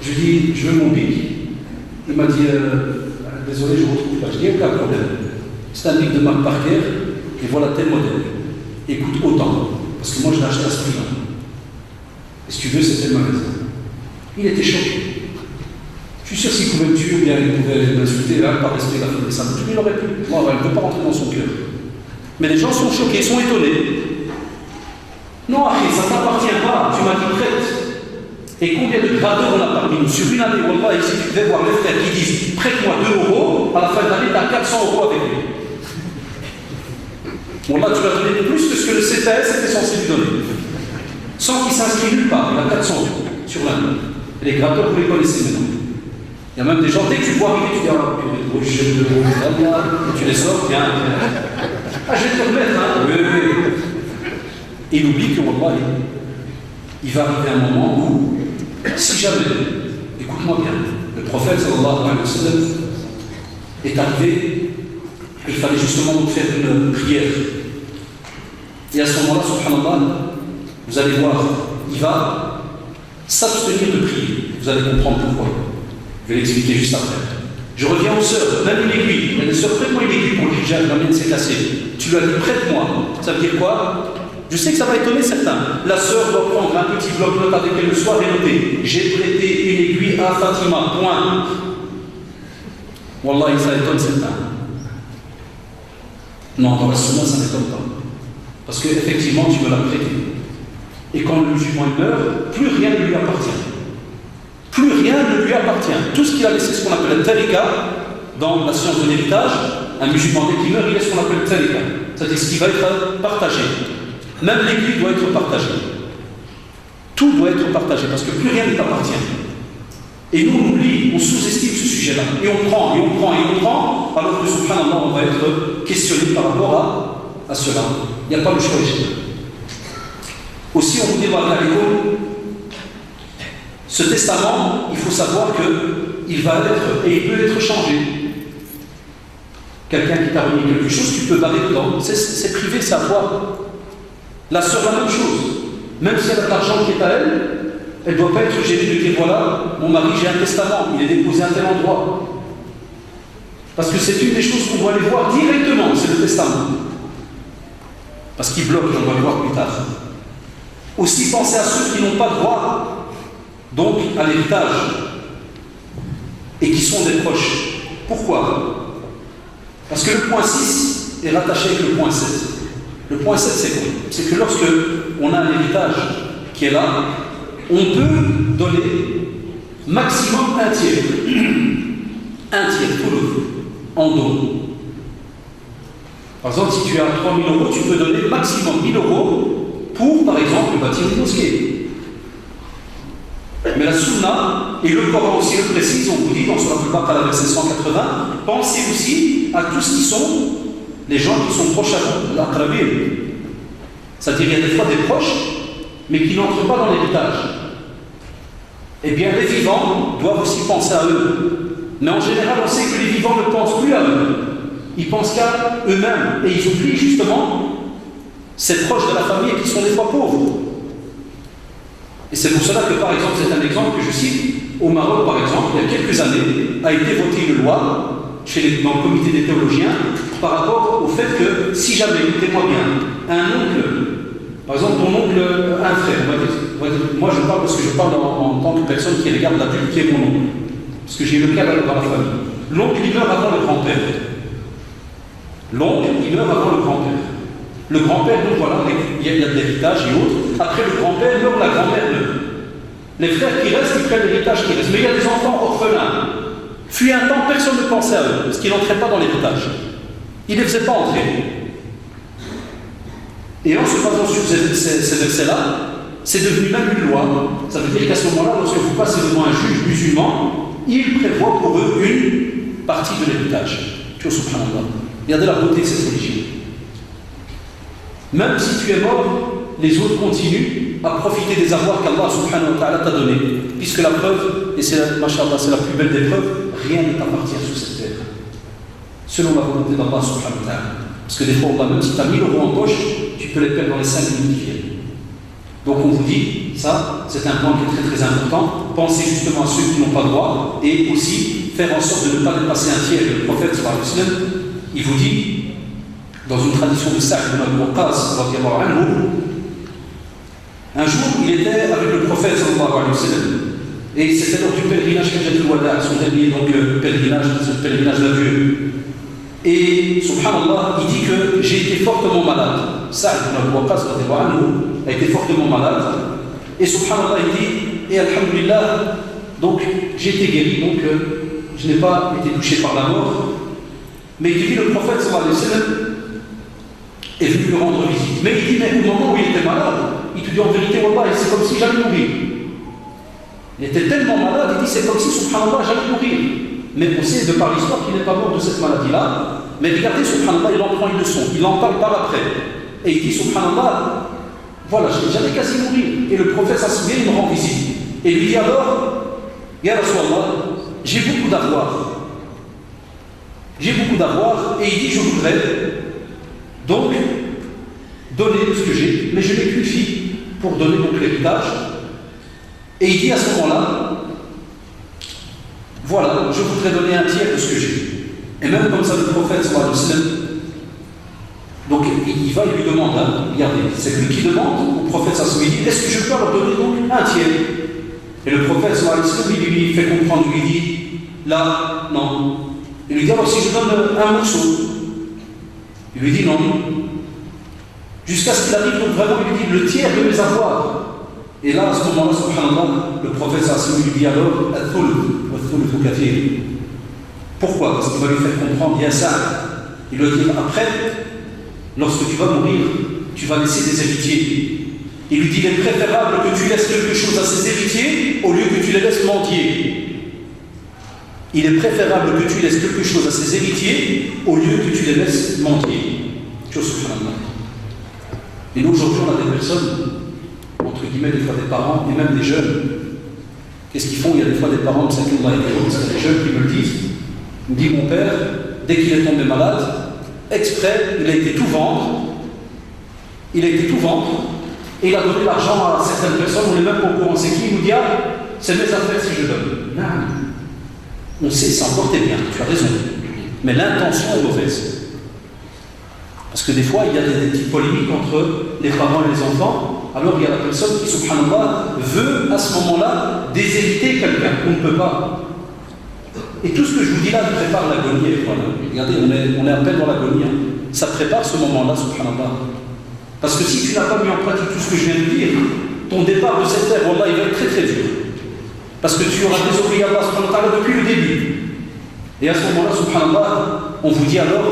Je lui dis, je veux mon pic. Il m'a dit, désolé, je ne retrouve pas. Je dis, aucun problème. C'est un pic de marque Parker, et voilà tel modèle. Il coûte autant. Parce que moi, je l'ai acheté à ce prix-là. Et si tu veux, c'était le magasin. Il était choqué. Je suis sûr s'il pouvait me tuer ou bien il pouvait m'insulter, là, par respect, il a fait ça. Il aurait pu. Moi, il ne peut pas rentrer dans son cœur. Mais les gens sont choqués, sont étonnés. Non, ça ne t'appartient pas, tu m'as dit prête. Et combien de gradeurs on a parmi nous? Sur une année, wallah, ici, tu devais voir les frères qui disent prête-moi 2 euros, à la fin de l'année, tu as 400 euros avec lui. Wallah, tu vas donner plus que ce que le CTS était censé lui donner. Sans qu'il s'inscrive nulle part, il a 400 euros sur l'année. Et les gradeurs, vous les connaissez maintenant. Il y a même des gens, dès que tu vois arriver, tu dis ah, tu les sors, bien. Ah, je vais te remettre, hein. Oui. Et il oublie que wallah, il va arriver un moment où, si jamais, écoute-moi bien, le prophète sallallahu alayhi wa sallam est arrivé, il fallait justement donc faire une prière. Et à ce moment-là, subhanallah, vous allez voir, il va s'abstenir de prier. Vous allez comprendre pourquoi. Je vais l'expliquer juste après. Je reviens aux sœurs, même une aiguille. Il y a des sœurs, prête-moi une aiguille pour le hijab, la mienne s'est cassée. Tu lui as dit, prête-moi. Ça veut dire quoi? Je sais que ça va étonner certains. La sœur doit prendre un petit bloc-notes avec elle le soir et noter. J'ai prêté une aiguille à Fatima, point. Wallah, ça étonne certains. Non, dans la sunna, ça n'étonne pas. Parce qu'effectivement, tu me l'as prêté. Et quand le musulman meurt, plus rien ne lui appartient. Plus rien ne lui appartient. Tout ce qu'il a laissé, ce qu'on appelle le tarika, dans la science de l'héritage, un musulman dès qu'il meurt, il laisse ce qu'on appelle le tarika. C'est-à-dire ce qui va être partagé. Même l'aiguille doit être partagée. Tout doit être partagé, parce que plus rien ne t'appartient. Et nous, on oublie, on sous-estime ce sujet-là. Et on prend, alors que subhanallah, on va être questionné par rapport à cela. Il n'y a pas le choix. Aussi, on vous dit, ce testament, il faut savoir qu'il va être, et il peut être changé. Quelqu'un qui t'a remis quelque chose, tu peux barrer dedans. C'est privé, c'est à toi. La sœur, la même chose. Même si elle a de l'argent qui est à elle, elle ne doit pas être gênée de dire voilà, mon mari, j'ai un testament, il est déposé à tel endroit. Parce que c'est une des choses qu'on doit aller voir directement, c'est le testament. Parce qu'il bloque, on va le voir plus tard. Aussi, pensez à ceux qui n'ont pas droit donc à l'héritage et qui sont des proches. Pourquoi? Parce que le point 6 est rattaché avec le point 7. Le point 7, c'est quoi? C'est que lorsque on a un héritage qui est là, on peut donner maximum un tiers. Un tiers, tout le en don. Par exemple, si tu as 3 000 euros, tu peux donner maximum 1 000 euros pour, par exemple, bâtir une mosquée. Mais la sunna, et le Coran aussi le précise, on vous dit dans Surah Al-Baqarah, verset 180, pensez aussi à tous qui sont les gens qui sont proches à vous, l'aqrabin. C'est-à-dire qu'il y a des fois des proches, mais qui n'entrent pas dans l'héritage. Eh bien, les vivants doivent aussi penser à eux. Mais en général, on sait que les vivants ne pensent plus à eux. Ils pensent qu'à eux-mêmes. Et ils oublient justement ces proches de la famille qui sont des fois pauvres. Et c'est pour cela que, par exemple, c'est un exemple que je cite, au Maroc, par exemple, il y a quelques années, a été votée une loi dans le comité des théologiens par rapport au fait que si jamais, écoutez-moi bien, un oncle, par exemple ton oncle, un frère, on va dire, moi je parle parce que je parle en tant que personne qui regarde l'adulte qui est mon oncle, parce que j'ai eu le cas dans la famille. L'oncle il meurt avant le grand-père. L'oncle il meurt avant le grand-père. Le grand-père, donc voilà, il y a de l'héritage et autres. Après le grand-père meurt, la grand-mère meurt. Les frères qui restent, ils prennent l'héritage qui reste. Mais il y a des enfants orphelins. Fut un temps, personne ne pensait à eux, parce qu'ils n'entraient pas dans l'héritage. Ils ne les faisaient pas entrer. Et en se basant sur ces versets-là, c'est devenu même une loi. Ça veut dire qu'à ce moment-là, lorsque vous passez devant un juge musulman, il prévoit pour eux une partie de l'héritage. Subhanallah. Regardez la beauté de cette religion. Même si tu es mort, les autres continuent à profiter des avoirs qu'Allah subhanahu wa ta'ala t'a donné. Puisque la preuve, et c'est, machallah, c'est la plus belle des preuves, rien ne t'appartient sur cette terre. Selon la volonté d'Allah subhanahu wa ta'ala. Parce que des fois, même si tu as 1000 euros en poche, tu peux les perdre dans les 5 minutes qui viennent. Donc on vous dit, ça, c'est un point qui est très très important. Pensez justement à ceux qui n'ont pas droit et aussi faire en sorte de ne pas dépasser un tiers. Le prophète, il vous dit, dans une tradition de Sa'd ibn Abi Waqqas, un jour, il était avec le prophète sallallahu alayhi wa sallam, et c'était lors du pèlerinage Hajjat al-Wada, son dernier pèlerinage d'adieu. Et subhanallah, il dit que j'ai été fortement malade. Sa'd ibn Abi Waqqas a été fortement malade. Et subhanallah, il dit, et alhamdulillah, donc j'ai été guéri, donc je n'ai pas été touché par la mort. Mais il dit, le prophète sallallahu alayhi wa sallam est venu lui rendre visite. Mais il dit, mais au moment où il était malade, il te dit en vérité, wallah, c'est comme si j'allais mourir. Il était tellement malade, il dit, c'est comme si, subhanallah, j'allais mourir. Mais on sait de par l'histoire qu'il n'est pas mort de cette maladie-là. Mais regardez, subhanallah, il en prend une leçon. Il en parle par après. Et il dit, subhanallah, voilà, j'allais quasi mourir. Et le prophète s'assouvient, il me rend visite. Et il lui dit alors, ya Rasulallah, j'ai beaucoup d'avoir. J'ai beaucoup d'avoir. Et il dit, je voudrais donc donner ce que j'ai, mais je n'ai qu'une fille pour donner donc l'héritage. Et il dit à ce moment-là, voilà, je voudrais donner un tiers de ce que j'ai. Et même comme ça, le prophète sallallahu alayhi wa sallam, donc il va, il lui demande, hein, regardez, c'est lui qui demande au prophète sallallahu alayhi wa sallam, est-ce que je peux leur donner donc un tiers? Et le prophète sallallahu alayhi wa sallam, il lui fait comprendre, il lui dit, là, non. Il lui dit, alors si je donne un morceau, il lui dit non. Jusqu'à ce qu'il arrive, donc vraiment, il lui dit le tiers de mes avoirs. Et là, à ce moment-là, subhanallah, le prophète sallallahu lui dit alors, Al-Thul Kathir. Pourquoi? Parce qu'il va lui faire comprendre, il y a ça. Il lui dit après, lorsque tu vas mourir, tu vas laisser des héritiers. Il lui dit, il est préférable que tu laisses quelque chose à ses héritiers au lieu que tu les laisses mendier. Il est préférable que tu laisses quelque chose à ses héritiers au lieu que tu les laisses mendier. Et nous, aujourd'hui, on a des personnes, entre guillemets, des fois des parents et même des jeunes. Qu'est-ce qu'ils font? Il y a des fois des parents, parce qu'il y a des jeunes qui me le disent. Il me dit, mon père, dès qu'il est tombé malade, exprès, il a été tout vendre. Il a été tout vendre. Et il a donné l'argent à certaines personnes, on n'est même pas au courant. C'est qui? Il nous dit, ah, c'est mes affaires si je donne. Non. On sait, c'est encore tes biens, tu as raison. Mais l'intention est mauvaise. Parce que des fois, il y a des petites polémiques entre les parents et les enfants. Alors il y a la personne qui, subhanallah, veut à ce moment-là déshériter quelqu'un qu'on ne peut pas. Et tout ce que je vous dis là prépare l'agonie. Voilà. Regardez, on est à peine dans l'agonie. Hein. Ça prépare ce moment-là, subhanallah. Parce que si tu n'as pas mis en pratique tout ce que je viens de dire, ton départ de cette terre, wallah, il va être très très dur. Parce que tu auras désobéi à Allah subhanahu wa ta'ala depuis le début. Et à ce moment-là, subhanallah, on vous dit alors,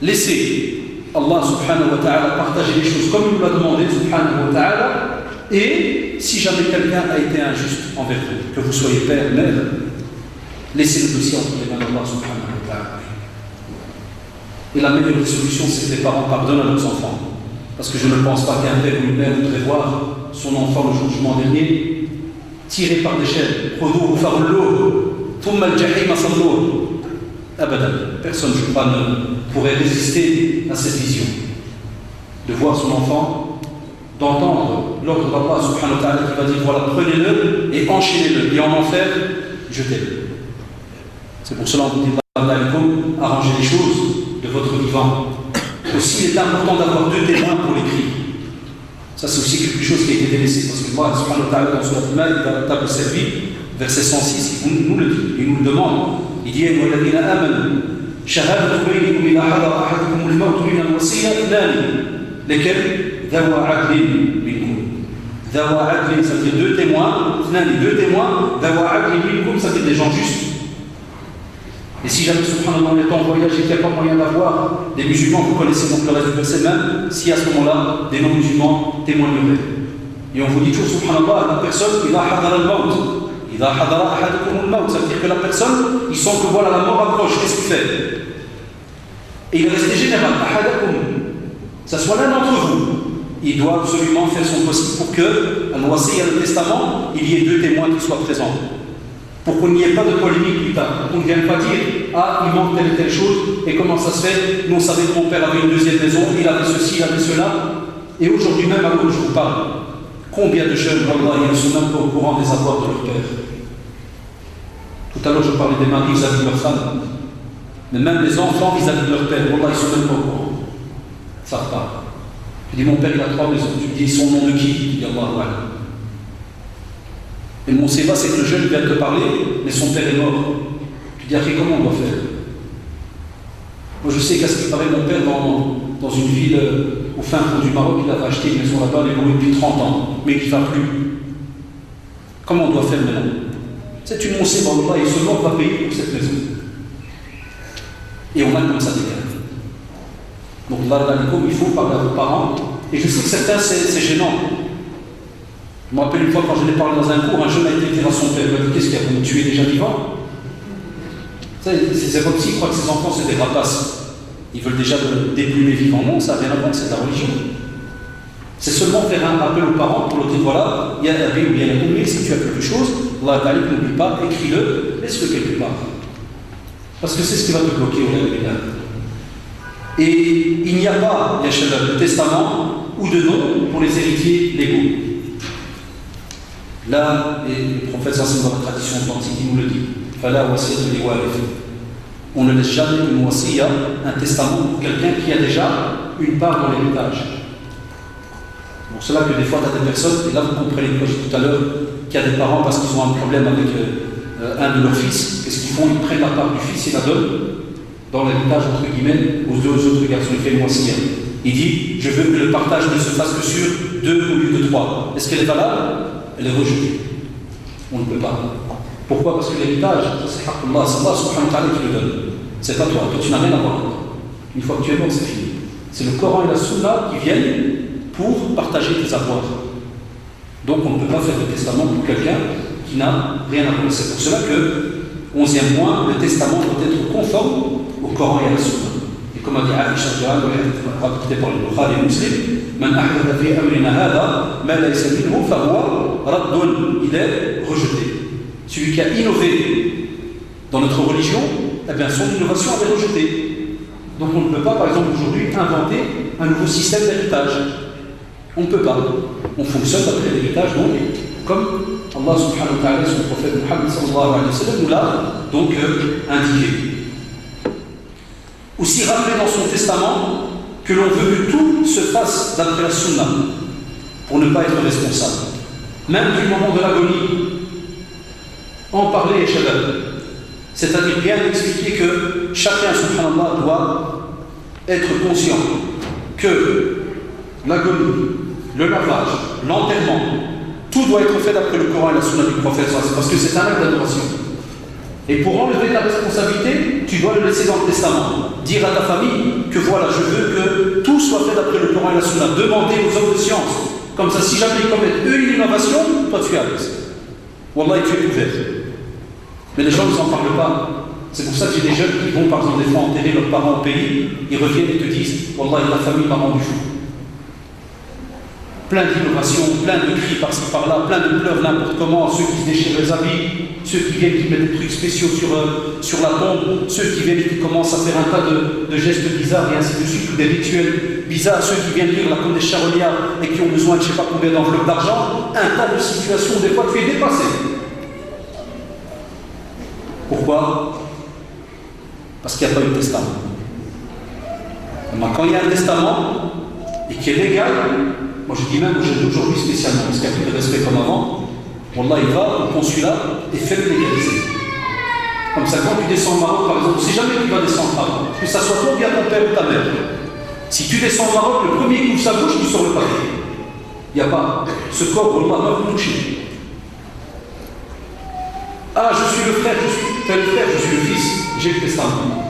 laissez Allah subhanahu wa ta'ala partager les choses comme il nous l'a demandé, subhanahu wa ta'ala. Et si jamais quelqu'un a été injuste envers vous, que vous soyez père, mère, laissez le dossier entre les mains d'Allah subhanahu wa ta'ala. Et la meilleure solution, c'est que les parents pardonnent à leurs enfants. Parce que je ne pense pas qu'un père ou une mère voudrait voir son enfant le jugement dernier tiré par des chaînes. Personne, je crois, ne pourrait résister à cette vision. De voir son enfant, d'entendre l'ordre d'Allah subhanahu wa ta'ala qui va dire voilà, prenez-le et enchaînez-le. Et en enfer, jetez-le. C'est pour cela qu'on vous dit arrangez les choses de votre vivant. Aussi, il est important d'avoir 2 témoins pour l'écrit. Ça, c'est aussi quelque chose qui a été délaissé. Parce que Allah, subhanahu wa ta'ala, dans Surat Al-Maïda, dans la table servie, verset 106, il nous le dit, il nous le demande. Il dit وَالَّذِينَ آمَنُوا شَهَادَةُ بَيْنِكُمْ إِذَا حَضَرَ أَحَدُكُمُ الْمَوْتُ مِنَ الْوَصِيَّةِ اثْنَانِ lesquels ذَوَا عَدْلٍ مِنْكُمْ. ذَوَا عَدْلٍ, ça veut dire 2 témoins. Deux témoins. ذَوَا عَدْلٍ مِنْكُمْ, ça veut dire des gens justes. Et si jamais, subhanallah, on est en voyage et qu'il n'y a pas moyen d'avoir des musulmans, vous connaissez donc le reste du verset, même si à ce moment-là, des non-musulmans témoigneraient. Et on vous dit toujours, subhanallah, la personne, إِذَا حَضَرَ الْمَوْتِ إذا حضر أحدكم الموت, ça veut dire que la personne, il sent que voilà la mort approche, qu'est-ce qu'il fait? Et il est resté général, أحدكم, ça soit l'un d'entre vous, il doit absolument faire son possible pour que, à l'Wasiyya, le testament, il y ait 2 témoins qui soient présents. Pour qu'il n'y ait pas de polémique plus tard, pour qu'on ne vienne pas dire, ah, il manque telle et telle chose, et comment ça se fait? Nous, on savait que mon père avait une 2e maison, il avait ceci, il avait cela, et aujourd'hui même, à où je vous parle, combien de jeunes, Allah, ils ne sont même pas au courant des avoirs de leur père. Tout à l'heure, je parlais des maris vis-à-vis de leurs femmes. Mais même les enfants vis-à-vis de leur père, Allah, ils ne sont même pas au courant. Ça repart. Je dis, mon père, il a 3 maisons. Tu dis, ils sont au nom de qui? Tu dis, Allah, ouais. Et mon séva, c'est que le jeune vient te parler, mais son père est mort. Tu dis, après, comment on doit faire? Moi, je sais qu'à ce qui paraît, mon père, dans une ville au fin fond du Maroc, il avait acheté une maison là-bas, il est loué depuis 30 ans, mais il ne va plus. Comment on doit faire maintenant? C'est une monsée, Allah, et ce mort va payer pour cette maison. Et on a comme ça des cas. Donc là, il faut parler à vos parents. Et je sais que certains, c'est gênant. Je me rappelle une fois quand je l'ai parlé dans un cours, un jeune a été dire à son père, il m'a dit, qu'est-ce qu'il y a, vous me tuez déjà vivant? C'est comme s'ils croient que ses enfants c'est des rapaces. Ils veulent déjà le déplumer vivant. Non, ça n'a rien à voir, c'est de la religion. C'est seulement faire un rappel aux parents pour leur dire, voilà, il y a la Bible, il y a la Bible, si tu as quelque chose, Allah Ta'ala, n'oublie pas, écris-le, laisse-le quelque part. Parce que c'est ce qui va te bloquer au Lévinas. Et il n'y a pas, Yashallah, de testament ou de nom pour les héritiers légaux. Là, et le prophète dans la tradition authentique, il nous le dit. On ne laisse jamais une wasiyya, un testament pour quelqu'un qui a déjà une part dans l'héritage. Pour cela que des fois, tu as des personnes, et là vous comprenez, comme je disais tout à l'heure, qu'il y a des parents parce qu'ils ont un problème avec un de leurs fils. Qu'est-ce qu'ils font? Ils prennent la part du fils et la donnent dans l'héritage, entre guillemets, aux 2 autres garçons. Il fait une wasiyya. Il dit, je veux que le partage ne se fasse que sur 2 au lieu de 3. Est-ce qu'elle est valable? Elle est rejetée. On ne peut pas. Pourquoi? Parce que l'héritage, c'est Allah, c'est Allah subhanahu wa ta'ala qui le donne. C'est pas toi. Toi, tu n'as rien à voir. Une fois que tu es mort, c'est fini. C'est le Coran et la Sunna qui viennent pour partager tes avoirs. Donc, on ne peut pas faire de testament pour quelqu'un qui n'a rien à voir. C'est pour cela que, 11e point, le testament doit être conforme au Coran et à la Sunna. Et comme a dit Aïcha, rapporté par le Bukhari et Muslim, Man ahdatha fi amrina hadha ma laysa minhu fa huwa raddun, il est rejeté. Celui qui a innové dans notre religion, eh bien son innovation est rejetée. Donc on ne peut pas, par exemple, aujourd'hui, inventer un nouveau système d'héritage. On ne peut pas. On fonctionne après l'héritage, donc, comme Allah subhanahu wa ta'ala, son prophète Muhammad sallallahu alayhi wa sallam, nous l'a donc indiqué. Aussi rappeler dans son testament que l'on veut que tout se fasse d'après la sunna, pour ne pas être responsable. Même du moment de l'agonie, en parler et shabab. C'est-à-dire bien expliquer que chacun, subhanallah, doit être conscient que l'agonie, le lavage, l'enterrement, tout doit être fait d'après le Coran et la sunna du prophète, parce que c'est un acte d'adoration. Et pour enlever ta responsabilité, tu dois le laisser dans le testament. Dire à ta famille que voilà, je veux que tout soit fait d'après le Coran et la sunna. Demander aux hommes de science. Comme ça, si jamais ils commettent eux une innovation, toi tu es à l'aise. Wallah, tu es ouvert. Mais les gens ne s'en parlent pas. C'est pour ça que j'ai des jeunes qui vont, par exemple, des fois enterrer leurs parents au pays, ils reviennent et te disent Wallah, la famille m'a rendu fou. Plein d'innovations, plein de cris par-ci par-là, plein de pleurs n'importe comment, ceux qui se déchirent les habits, ceux qui viennent qui mettent des trucs spéciaux sur la tombe, ceux qui viennent qui commencent à faire un tas de gestes bizarres et ainsi de suite, ou des rituels bizarres, ceux qui viennent lire la Côte des Charognards et qui ont besoin de je ne sais pas combien d'enveloppes d'argent, un tas de situations où des fois tu es dépassé. Pourquoi? Parce qu'il n'y a pas eu de testament. Quand il y a un testament et qui est légal, moi je dis même aux jeunes d'aujourd'hui spécialement, parce qu'il n'y a plus de respect comme avant, Wallah, il va au consulat et fait le légaliser. Comme ça, quand tu descends au Maroc, par exemple, si jamais tu vas descendre au Maroc, que ça soit toi ou bien ton père ou ta mère, si tu descends au Maroc, le premier qui ouvre sa bouche, tu sors le papier. Il n'y a pas ce corps, Wallah, va vous toucher. Ah, je suis le frère, je suis tel frère, je suis le fils, j'ai le testament.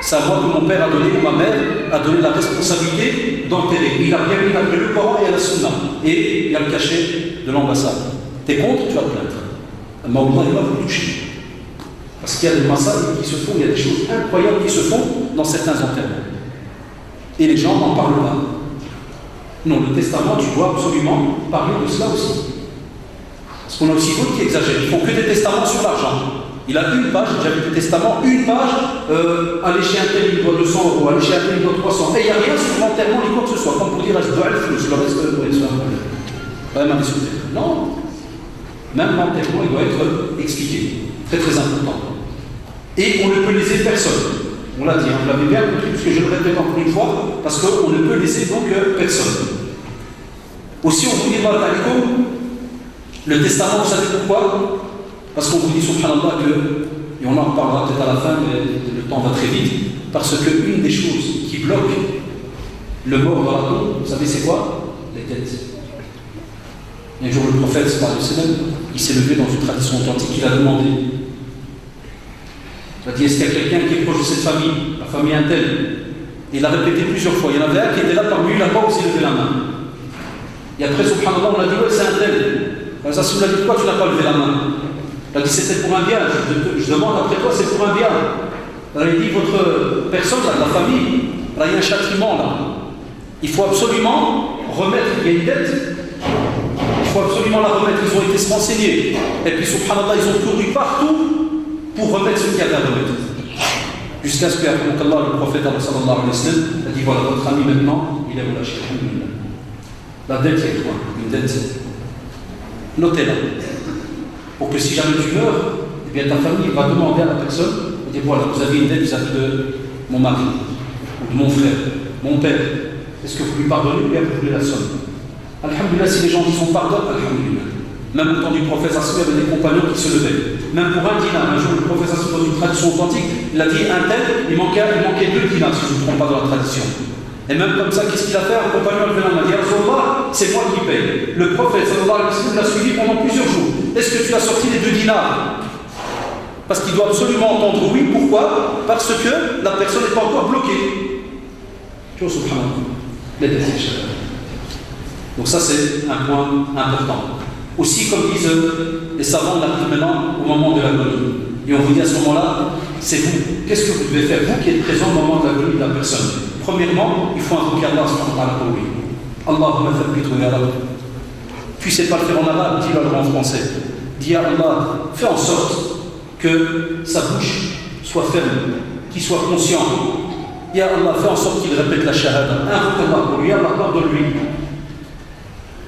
C'est à moi que mon père a donné, ou ma mère a donné la responsabilité d'enterrer. Il a bien mis après le Coran et à la Sunna. Et il y a le cachet de l'ambassade. T'es contre, tu vas te plaindre. Mais Allah, il va vous toucher. Parce qu'il y a des massacres qui se font, il y a des choses incroyables qui se font dans certains enterrements. Et les gens n'en parlent pas. Non, le testament, tu dois absolument parler de cela aussi. Parce qu'on a aussi d'autres qui exagèrent. Ils font que des testaments sur l'argent. Il a une page, j'ai vu le testament, une page, aller chez un tel, il doit 200 euros, aller chez un tel, il doit 300. Et il n'y a rien sur l'enterrement ni quoi que ce soit. Comme pour dire, je dois le flou, le reste de pas même à discuter. Non. Même l'enterrement, il doit être expliqué. Très très important. Et on ne peut léser personne. On l'a dit, vous l'avez bien compris, puisque je le répète encore une fois, parce qu'on ne peut laisser donc personne. Aussi, on vous dit, le testament, vous savez pourquoi? Parce qu'on vous dit, subhanallah, et on en reparlera peut-être à la fin, mais le temps va très vite, parce qu'une des choses qui bloque le mort dans la tombe, vous savez c'est quoi? Les dettes. Un jour, le prophète, il s'est levé dans une tradition authentique, il a demandé. Il a dit, est-ce qu'il y a quelqu'un qui est proche de cette famille, la famille Intel? Il a répété plusieurs fois. Il y en avait un qui était là parmi eux, il n'a pas osé lever la main. Et après, subhanallah, on a dit, ouais, c'est Intel. Ça, si on a dit, pourquoi tu n'as pas levé la main? Il a dit, c'était pour un bien. Je demande après toi, c'est pour un bien. Il a dit, votre personne, là, la famille, là, il y a un châtiment là. Il faut absolument remettre, il y a une dette. Il faut absolument la remettre. Ils ont été se renseigner. Et puis, subhanallah, ils ont couru partout pour remettre ce qu'il y avait à remettre. Jusqu'à ce que, le prophète sallallahu alayhi wa sallam a dit, voilà, votre ami maintenant, il est relâché. La dette, il y a quoi? Une dette. Notez-la. Pour que si jamais tu meurs, eh bien ta famille va demander à la personne, et dire voilà, vous avez une dette vis-à-vis de mon mari, ou de mon frère, mon père. Est-ce que vous lui pardonnez ou bien vous voulez la somme? Alhamdulillah, si les gens disent on pardonne, alhamdulillah. Même au temps du prophète, il y avait des compagnons qui se levaient. Même pour un dinar, un jour le prophète, dans une tradition authentique, il a dit un tel, il manquait 2 dinars, si je ne me trompe pas dans la tradition. Et même comme ça, qu'est-ce qu'il a fait? Un compagnon a dit c'est moi qui paye. Le prophète sallallahu alayhi wa sallam l'a suivi pendant plusieurs jours. Est-ce que tu as sorti les 2 dinars? Parce qu'il doit absolument entendre oui. Pourquoi? Parce que la personne n'est pas encore bloquée. Tu vois, subhanallah. Donc ça, c'est un point important. Aussi, comme disent les savants, on arrive maintenant au moment de l'agonie. Et on vous dit à ce moment-là, c'est vous. Qu'est-ce que vous devez faire? Vous qui êtes présent au moment de l'agonie de la personne. Premièrement, il faut invoquer Allah subhanahu wa ta'ala pour lui. Allahumma thabbithu ya Rabb. Tu ne sais pas le faire en arabe, dis-le en français. Dis à Allah, fais en sorte que sa bouche soit ferme, qu'il soit conscient. Ya Allah, fais en sorte qu'il répète la shahada. Invoque Allah pour lui, Allah pardonne-lui.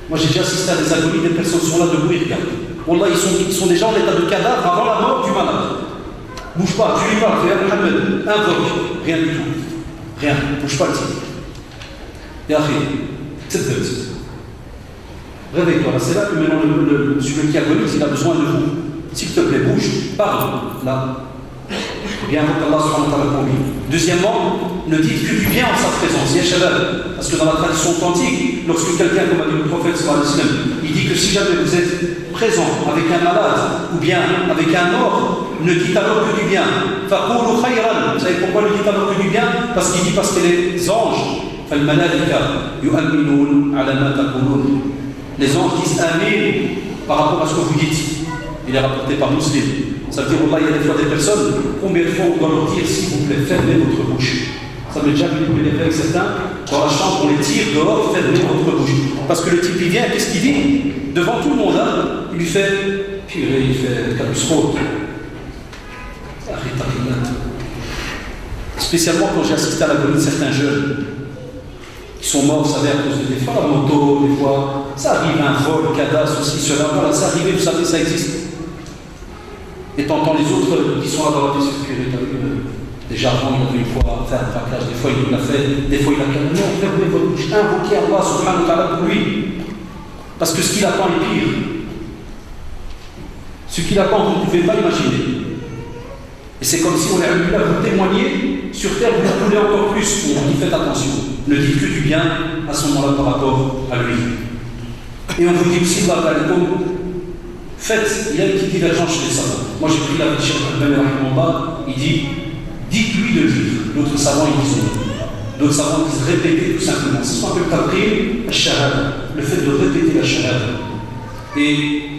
Moi j'ai déjà assisté à des agonies, des personnes sont là debout et regardent. Wallah, ils sont déjà en état de cadavre avant la mort du malade. Bouge pas, tu lui parles, fais Mohamed, invoque, rien du tout. Rien, bouge pas le type. Et après, réveille-toi, c'est là que maintenant celui qui agonise, il a besoin de vous. S'il te plaît, bouge, parle, là. Bien invoque Allah subhanahu wa ta'ala pour lui. Deuxièmement, ne dites que du bien en sa présence, ya shabab. Parce que dans la tradition authentique, lorsque quelqu'un, comme a dit le prophète sallallahu alayhi wa sallam, il dit que si jamais vous êtes présent avec un malade ou bien avec un mort, ne dites alors que du bien. Faqulu khayran. Vous savez pourquoi ne dites alors que du bien? Parce qu'il dit parce que les anges, fal-malaika yu'minun ala ma taqulun. Les anges disent amin par rapport à ce que vous dites. Il est rapporté par Muslim. Ça veut dire, Allah, il y a des fois des personnes, combien de fois on doit leur dire, s'il vous plaît, fermez votre bouche. Ça m'est déjà venu avec certains, dans la chambre, on les tire dehors, fermez votre bouche. Parce que le type, il vient, qu'est-ce qu'il dit? Devant tout le monde, hein, il lui fait, purée, il fait calusro. Spécialement quand j'ai assisté à l'agonie de certains jeunes qui sont morts, vous savez, à cause des fois la moto, des fois, ça arrive, un vol, cadastre, ceci, cela, voilà, ça arrive, vous savez, ça existe. Et t'entends les autres qui sont là dans la sécurité, Déjà avant, il avait une fois fait un braquage, des fois il l'a fait, des fois il a calmé. Non, fermez votre bouche, invoquez Allah subhanahu wa ta'ala pour lui. Parce que ce qu'il attend est pire. Ce qu'il attend, vous ne pouvez pas imaginer. Et c'est comme si on avait voulu vous témoigner sur terre, vous le voulez encore plus. On dit faites attention, ne dites que du bien à ce moment-là par rapport à lui. Et on vous dit aussi, faites, il y a une petite divergence chez les savants. Moi j'ai pris la vie de Cheikh Al-Albani, il dit dites-lui de dire. D'autres savants ils disent d'autres savants disent répéter tout simplement. C'est ce qu'on appelle tabrir la shahada, le fait de répéter la shahada. Et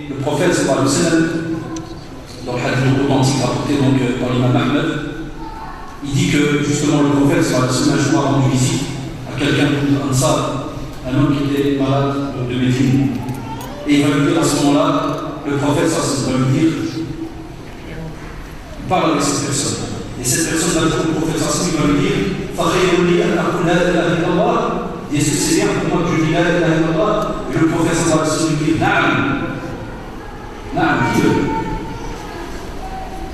le prophète sallallahu alayhi wa sallam, dans le hadith authentique rapporté donc par l'imam Ahmed, il dit que justement le prophète sallallahu alayhi wa sallam un jour a rendu visite à quelqu'un d'Ansar, un homme qui était malade de Médine. Et il va lui dire à ce moment-là, le prophète sallallahu alayhi wa sallam va lui dire, parle avec cette personne. Et cette personne va dire au prophète sallallahu alayhi wa sallam, il va lui dire, est-ce que c'est bien pour moi que je dis la ilaha illallah? Et le prophète sallallahu alayhi wa sallam lui dit, Naam, dis-le.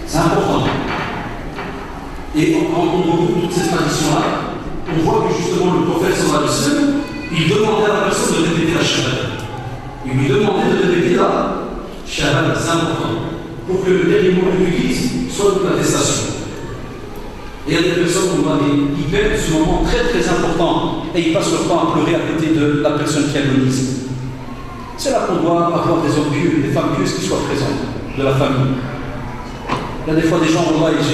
C'est important. Et en regroupe toute cette tradition-là, on voit que justement le prophète sallallahu alayhi wa sallam, il demandait à la personne de répéter la shahada. Il lui demandait de répéter la shahada, c'est important. Pour que le dernier mot qu'il utilise soit une attestation. Et il y a des personnes qui perdent ce moment très très important et ils passent leur temps à pleurer à côté de la personne qui agonise. C'est là qu'on doit avoir des hommes pieux, des femmes pieuses qui soient présentes de la famille. Il y a des fois des gens,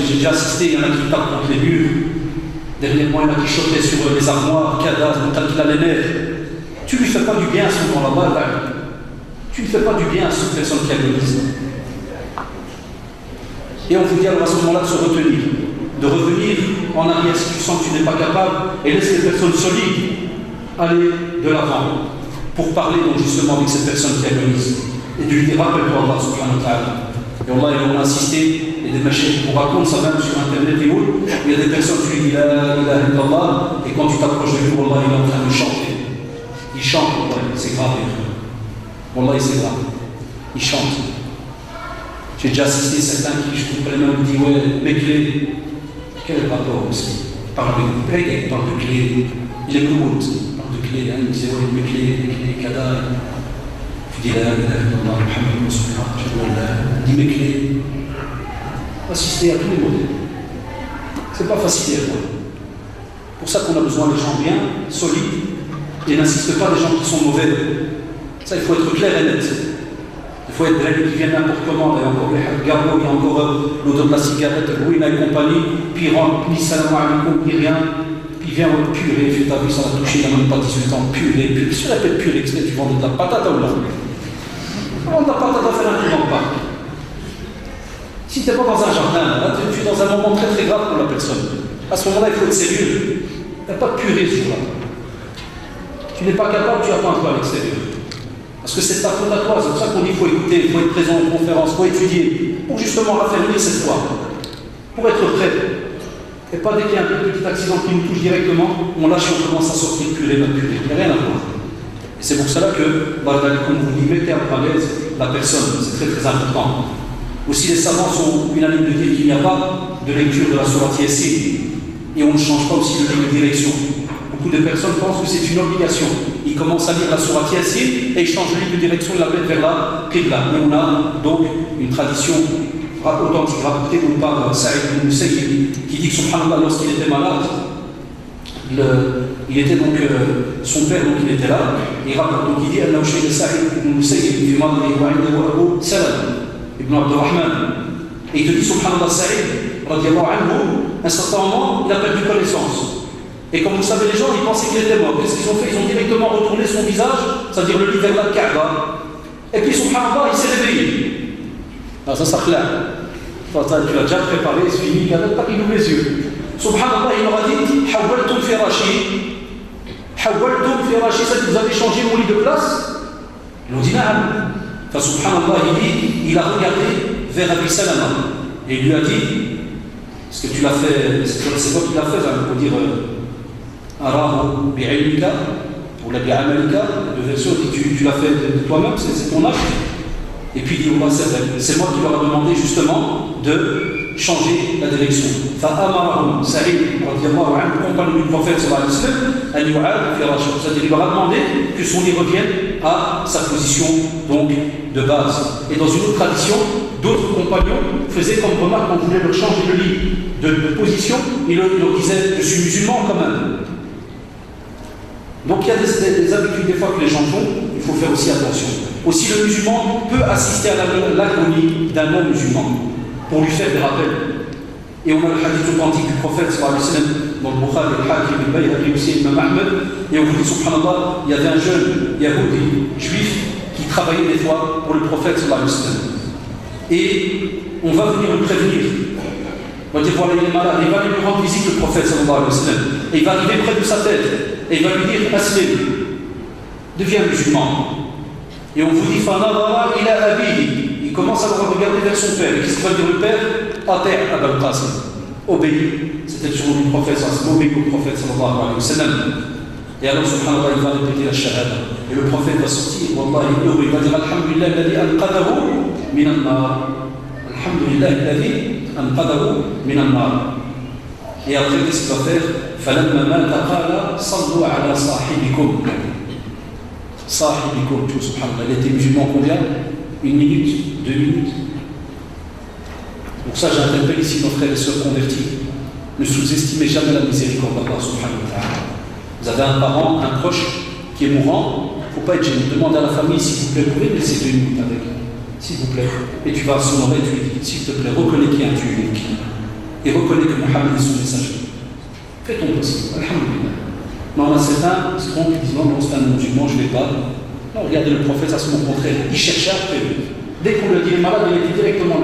j'ai déjà assisté, il y en a qui tapent contre les murs. Dernièrement, il y en a qui chopaient sur les armoires, cadavres, tant qu'il a les nerfs. Tu ne lui fais pas du bien à ce moment-là, tu ne fais pas du bien à cette personne qui agonise. Et on vous dit alors à ce moment-là de se retenir, de revenir en arrière si tu sens que tu n'es pas capable et laisser les personnes solides aller de l'avant pour parler donc justement avec cette personne qui agonise et de lui dire rappelle-toi Allah subhanahu wa ta'ala. Et Allah il a insisté et des machines qui vous racontent ça même sur internet et autres, il y a des personnes qui lui disent la ilaha illallah et quand tu t'approches de lui, Allah il est en train de chanter. Il chante, c'est grave. Allah c'est grave. Il chante. J'ai déjà assisté certains qui, je comprends même, me disent ouais, mes clés. Quel rapport aussi? Il parle de clés, il est cool, il parle de clés, il me disait ouais, mes clés, kada. Tu dis la ilaha illallah, Muhammad Rasulullah, dis mes clés. Assister à tous les modèles. C'est pas facile à voir. Pour ça qu'on a besoin de gens bien, solides, et n'insiste pas des gens qui sont mauvais. Ça, il faut être clair et net. Il faut être vrai qui vient n'importe comment, il y a encore les gargots, il y a encore l'odeur de la cigarette, Louina et compagnie, puis il rentre, ni salam alaikum, ni rien, puis il vient purée, fait ta vie, ça va toucher, il n'a même pas 18 ans, purée, qu'est-ce que tu appelles purée, qu'est-ce que tu vends de la patate ou là? On de la patate à faire un truc dans le parc. Si tu n'es pas dans un jardin, là, tu es dans un moment très très grave pour la personne. À ce moment-là, il faut être sérieux. Il n'y a pas de purée ce jour-là. Tu n'es pas capable, tu attends un peu à l'extérieur. Parce que c'est ta faute à toi, c'est pour ça qu'on dit qu'il faut écouter, il faut être présent aux conférences, il faut étudier, pour justement raffermir cette foi, pour être prêt. Et pas dès qu'il y a un petit accident qui nous touche directement, on lâche et on commence à sortir purée, notre purée. Il n'y a rien à voir. Et c'est pour cela que, comme vous dit, mettez à l'aise la personne, c'est très très important. Aussi les savants sont unanimes de dire qu'il n'y a pas de lecture de la sourate Yassine, et on ne change pas aussi de ligne de direction. Beaucoup de personnes pensent que c'est une obligation. Ils commencent à lire la sourate Yassine et ils changent de ligne de direction, ils la mettent vers la Qibla. Mais on a donc une tradition authentique rapportée par Saïd ibn Musayyib qui dit que subhanallah, lorsqu'il était malade, il était donc son père, donc il était là, et il rapporte donc il dit Anna Saïd ibn Musayyib fi madri wa indahu Abu Salam ibn Abdurrahman. Et il te dit subhanallah, Saïd radiallahu anhu, à un certain moment, il a perdu connaissance. Et comme vous savez, les gens, ils pensaient qu'il était mort. Qu'est-ce qu'ils ont fait? Ils ont directement retourné son visage, c'est-à-dire le lit vers la Kaaba. Et puis, subhanallah, il s'est réveillé. Alors, ça clair. Tu l'as déjà préparé, c'est fini, il ouvre les yeux. Subhanallah, il leur a dit Hawaltum firashi. Hawaltum firashi, ça vous avez changé mon lit de place? Ils ont dit Na'am. Enfin, subhanallah, il a regardé vers Abi Salama. Et il lui a dit est-ce que tu l'as fait? C'est toi qui l'as fait, on peut dire. Arahu bi'ilmika ou la bi'amalika, de version dit tu l'as fait de toi-même, c'est ton acte. Et puis il dit c'est moi qui leur ai demandé justement de changer la direction. فأمرهم سعيد رضي الله عنه, compagnon du prophète sallallahu alayhi wa sallam, أن يعاد في راشد. C'est-à-dire, il leur a demandé que son lit revienne à sa position donc de base. Et dans une autre tradition, d'autres compagnons faisaient comme remarque qu'on voulait leur changer le lit de position, ils leur disaient je suis musulman quand même. Donc il y a des habitudes des fois que les gens font, il faut faire aussi attention. Aussi le musulman peut assister à l'agonie d'un non-musulman pour lui faire des rappels. Et on a le hadith authentique du prophète sallallahu alayhi wa sallam dans le Bukhari, le Hakim, le Bayhaqi aussi, Imam Ahmed, et on vous dit subhanallah, il y avait un jeune Yahoudi juif qui travaillait des fois pour le prophète sallallahu alayhi wa sallam. Et on va venir le prévenir. On va dire voilà, il est malade, il va lui rendre visite le prophète sallallahu alayhi wa sallam. Et il va arriver près de sa tête, et il va lui dire aslim, deviens musulman. Et on vous dit fanadara ila abihi. Il commence à regarder vers son père. Qu'est-ce qu'il va dire le père? Ati' Abul Qasim. Obéis. C'était le surnom du prophète, obéis au prophète sallallahu alayhi wa sallam. Et alors, subhanallah, il va répéter la shahada. Et le prophète va sortir, wallah, il va dire alhamdulillah, alladhi anqadahu min an-nar. Alhamdulillah, alladhi anqadahu min an-nar. Et après, qu'est-ce qu'il va faire? فَلَمَّا مَاتَ قَالَ صَلُّوا عَلَى صَاحِبِكُمْ. Sahibikum, subhanallah. Il était musulman combien? 1 minute, 2 minutes. Donc ça, j'interpelle ici nos frères et sœurs convertis. Ne sous-estimez jamais la miséricorde d'Allah subhanahu wa ta'ala. Vous avez un parent, un proche qui est mourant, il ne faut pas être gêné. Demandez à la famille, s'il vous plaît, vous pouvez me laisser 2 minutes avec, s'il vous plaît. Et tu vas à son oreille, tu lui dis, s'il te plaît, reconnais qu'il y a un Dieu unique. Et reconnais que Mohammed est son messager. Fais ton possible, alhamdulillah. Non, on a certains qui se trompent, qui disent non, c'est un musulman, je ne vais pas. Non, regardez le prophète, ça c'est mon contraire. Il cherchait après lui. Dès qu'on lui a dit malade, il était directement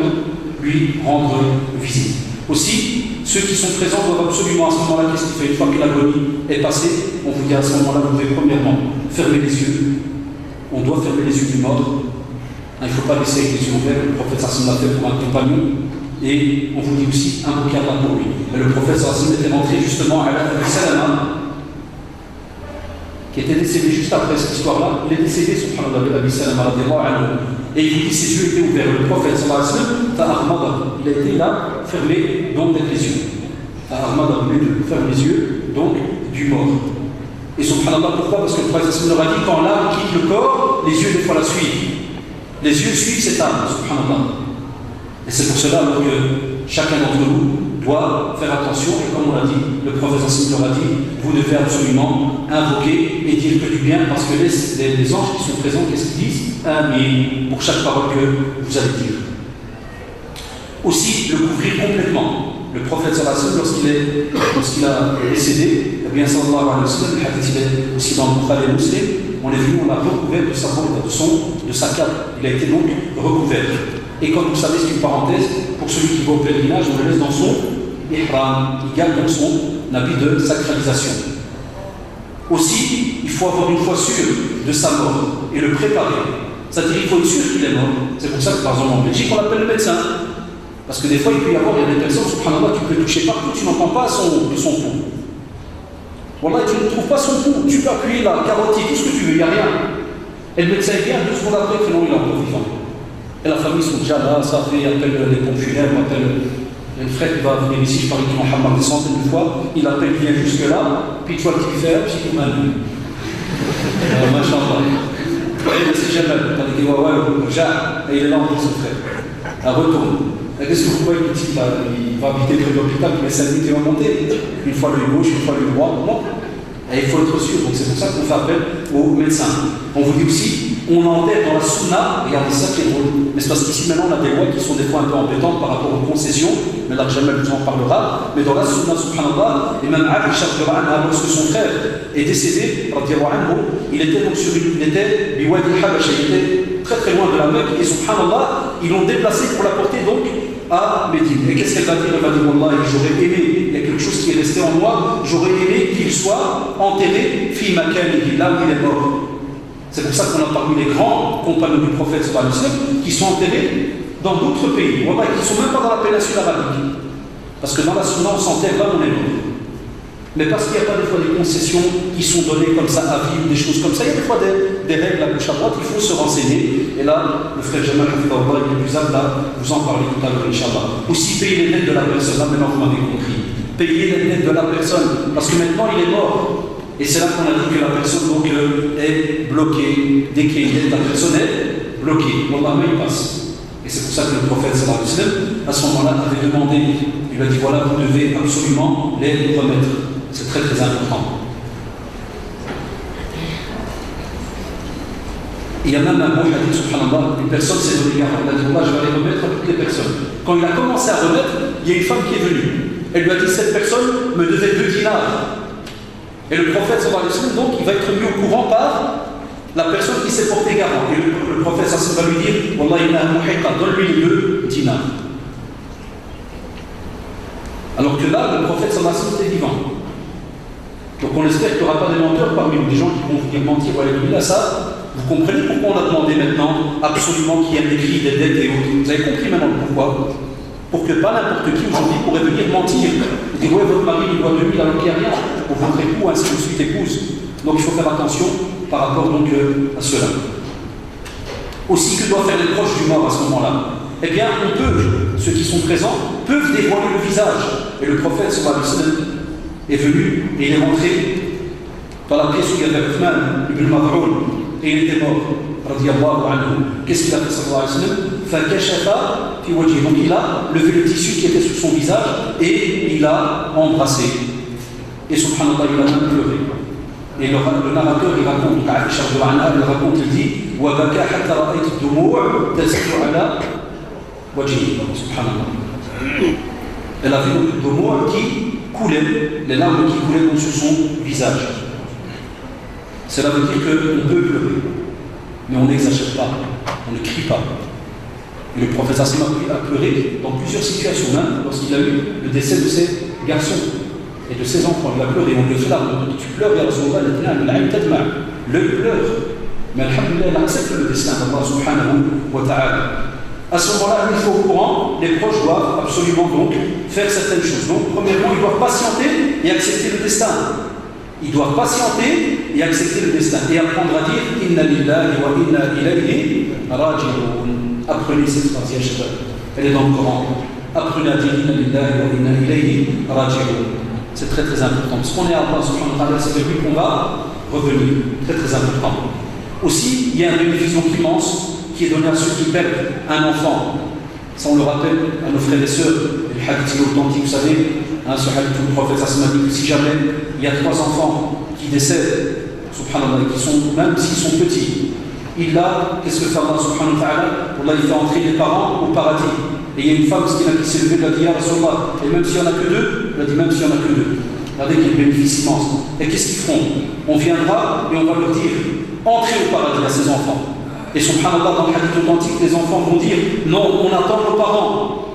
lui rendre visite. Aussi, ceux qui sont présents doivent absolument à ce moment-là, qu'est-ce qu'il fait? Une fois que l'agonie est passée, on vous dit à ce moment-là, vous devez premièrement fermer les yeux. On doit fermer les yeux du mort. Il ne faut pas laisser avec les yeux ouverts. Le prophète Sassim l'a fait pour un compagnon. Et on vous dit aussi invoquer Allah pour lui. Et le prophète Sassim était rentré justement à Abi Salama, qui était décédé juste après cette histoire-là. Il est décédé, subhanallah, de Abi Salama radiallahu anhu. Et il vous dit ses yeux étaient ouverts. Le prophète sallallahu alayhi wa sallam, il a été là, fermé donc avec les yeux. Il ferme les yeux donc du mort. Et subhanallah, pourquoi? Parce que le prophète sallallahu alayhi wa sallam leur a dit quand l'âme quitte le corps, les yeux des fois la suivent. Les yeux suivent cette âme, subhanallah. Et c'est pour cela alors, que chacun d'entre nous doit faire attention. Et comme on l'a dit, le prophète leur a dit, vous devez absolument invoquer et dire que du bien, parce que les anges qui sont présents, qu'est-ce qu'ils disent? Amin, pour chaque parole que vous allez dire. Aussi, le couvrir complètement. Le prophète sallallahu alayhi wa sallam, lorsqu'il a décédé, eh bien sallallahu alayhi wa sallam, le hadith est aussi dans le Bukhari et Muslim, on est venu, on l'a recouvert de sa cape. Il a été donc recouvert. Et comme vous savez, c'est une parenthèse, pour celui qui va au pèlerinage, on le laisse dans son ihram, il garde donc son habit de sacralisation. Aussi, il faut avoir une foi sûre de sa mort et le préparer. C'est-à-dire qu'il faut être sûr qu'il est mort. C'est pour ça que par exemple en Belgique, on l'appelle le médecin. Parce que des fois, il peut y avoir, il y a des personnes, subhanallah, tu peux toucher partout, tu n'entends pas son pouls. Wallah, tu ne trouves pas son pouls, tu peux appuyer la carotide, tout ce que tu veux, il n'y a rien. Et le médecin vient, 2 secondes après, que non, il est encore vivant. Et la famille sont déjà là, ça fait, appelle les pompes funèbres, appelle le frère qui va venir ici, je parle avec Mohammed des centaines de fois, il appelle, il vient jusque là, puis tu vois qu'il fait, puis il m'a dit. Machallah. Et c'est Jamal, t'as dit, ouais, et il est là en train de se faire. Elle retourne. Et qu'est-ce que vous voyez, le petit, il va habiter près de l'hôpital, mais ça dit qu'il va monter. Une fois l'œil gauche, une fois l'œil droit, non. Et il faut être sûr, donc c'est pour ça qu'on fait appel aux médecins. On vous dit aussi, on enterre dans la sunna, regardez ça qui est drôle, mais c'est parce qu'ici maintenant on a des lois qui sont des fois un peu embêtantes par rapport aux concessions, mais là jamais vous en parlera, mais dans la sunna, subhanallah, et même Aisha, lorsque son frère est décédé, il était donc sur il était biwadi Habasha, il était très très loin de la Mecque, et subhanallah, ils l'ont déplacé pour l'apporter donc à Médine. Et qu'est-ce qu'elle va dire? Elle va dire, Wallah, j'aurais aimé, il y a quelque chose qui est resté en moi, j'aurais aimé qu'il soit enterré, fi makanihi, là où il est mort. C'est pour ça qu'on a parmi les grands compagnons du prophète sallallahu alayhi wa sallam qui sont enterrés dans d'autres pays, Wallah, qui ne sont même pas dans la péninsule arabique. Parce que dans la sunna, on s'enterre là où on est mort. Mais parce qu'il n'y a pas des fois des concessions qui sont données comme ça à vie ou des choses comme ça, il y a des fois des règles à gauche à droite, il faut se renseigner. Et là, le frère Jamal Hafidahullah, il est plus apte à vous en parler tout à l'heure, Inch'Allah. Aussi payer les dettes de la personne, là maintenant vous m'avez compris. Payer les dettes de la personne, parce que maintenant il est mort. Et c'est là qu'on a dit que la personne donc, est bloquée. Dès qu'il y a une dette, la personne est bloquée. Wallah, mais il passe. Et c'est pour ça que le prophète sallallahu alayhi wa sallam, à ce moment-là, avait demandé, il lui a dit voilà, vous devez absolument les remettre. C'est très très important. Il y a même un bon hadith, subhanallah, une personne s'est donné garant. Il a dit Allah, je vais les remettre à toutes les personnes. Quand il a commencé à remettre, il y a une femme qui est venue. Elle lui a dit cette personne me devait 2 dinars. Et le prophète sallallahu alayhi wa sallam, donc, il va être mis au courant par la personne qui s'est portée garant. Et le prophète sallallahu alayhi wa sallam va lui dire wallah, il a un muhiqa, donne-lui les 2 dinars. Alors que là, le prophète sallallahu alayhi wa sallam était vivant. Donc on espère qu'il n'y aura pas des menteurs parmi nous, des gens qui vont venir mentir ou aller là, ça. Vous comprenez pourquoi on a demandé maintenant absolument qu'il y ait un écrit, des dettes et autres. Vous avez compris maintenant pourquoi? Pour que pas n'importe qui aujourd'hui pourrait venir mentir. Vous dire ouais, votre mari il doit 2000 alors qu'il n'y a rien, ou votre époux, ainsi de suite, épouse. Donc il faut faire attention par rapport donc à cela. Aussi, que doivent faire les proches du mort à ce moment-là? Eh bien, on peut, ceux qui sont présents, peuvent dévoiler le visage. Et le prophète sallallahu alayhi wa sallam est venu et il est rentré dans la pièce où il y avait Uthman ibn Mad'oun et il était mort, radiyallahu anhu. Qu'est-ce qu'il a fait sallallahu alayhi wa sallam? Fakashafa fi wajhi. Donc il a levé le tissu qui était sur son visage et il a embrassé. Et subhanallah, il a même pleuré. Et le narrateur, il raconte, Aïcha radiyallahu anha, il raconte, il dit wa baka hatta ra'ayt ad-dumu' tasilu ala wajhi. Subhanallah. Elle a vu donc le dumu' qui coulait, les larmes qui coulaient donc sur son visage. Cela veut dire qu'on peut pleurer, mais on n'exagère pas, on ne crie pas. Et le prophète Hassan a pleuré dans plusieurs situations, hein, lorsqu'il a eu le décès de ses garçons et de ses enfants. Il a pleuré, on lui a fait larmes. Tu pleures, ya Rasulullah, l'œil pleure. Mais alhamdulillah, il accepte le destin d'Allah subhanahu wa ta'ala. À ce moment-là, il faut au courant, les proches doivent absolument donc faire certaines choses. Donc, premièrement, ils doivent patienter et accepter le destin. Ils doivent patienter et accepter le destin. Et apprendre à dire Inna lillahi wa inna ilayhi raji'un. Apprenez cette phrase, ya shabab. Elle est dans le Coran. Apprenez à dire Inna lillahi wa inna ilayhi raji'un. C'est très très important. Parce qu'on est à Allah subhanahu wa ta'ala, c'est de lui qu'on va revenir. Très très important. Aussi, il y a un bénéfice immense qui est donné à ceux qui perdent un enfant. Ça, on le rappelle à nos frères et sœurs. Le hadith est authentique, vous savez. Hein, ce hadith où le prophète a dit que si jamais il y a 3 enfants qui décèdent, subhanallah, qui sont, même s'ils sont petits, il a, qu'est-ce que fait Allah subhanahu wa ta'ala? Allah, il fait entrer les parents au paradis. Et il y a une femme qui s'est levée, elle a dit Ya Rasulullah, et même s'il n'y en a que 2, elle a dit même s'il n'y en a que 2. Regardez quel bénéfice immense. Et qu'est-ce qu'ils feront? On viendra et on va leur dire entrez au paradis à ces enfants. Et subhanallah, dans le hadith authentique, les enfants vont dire non, on attend nos parents.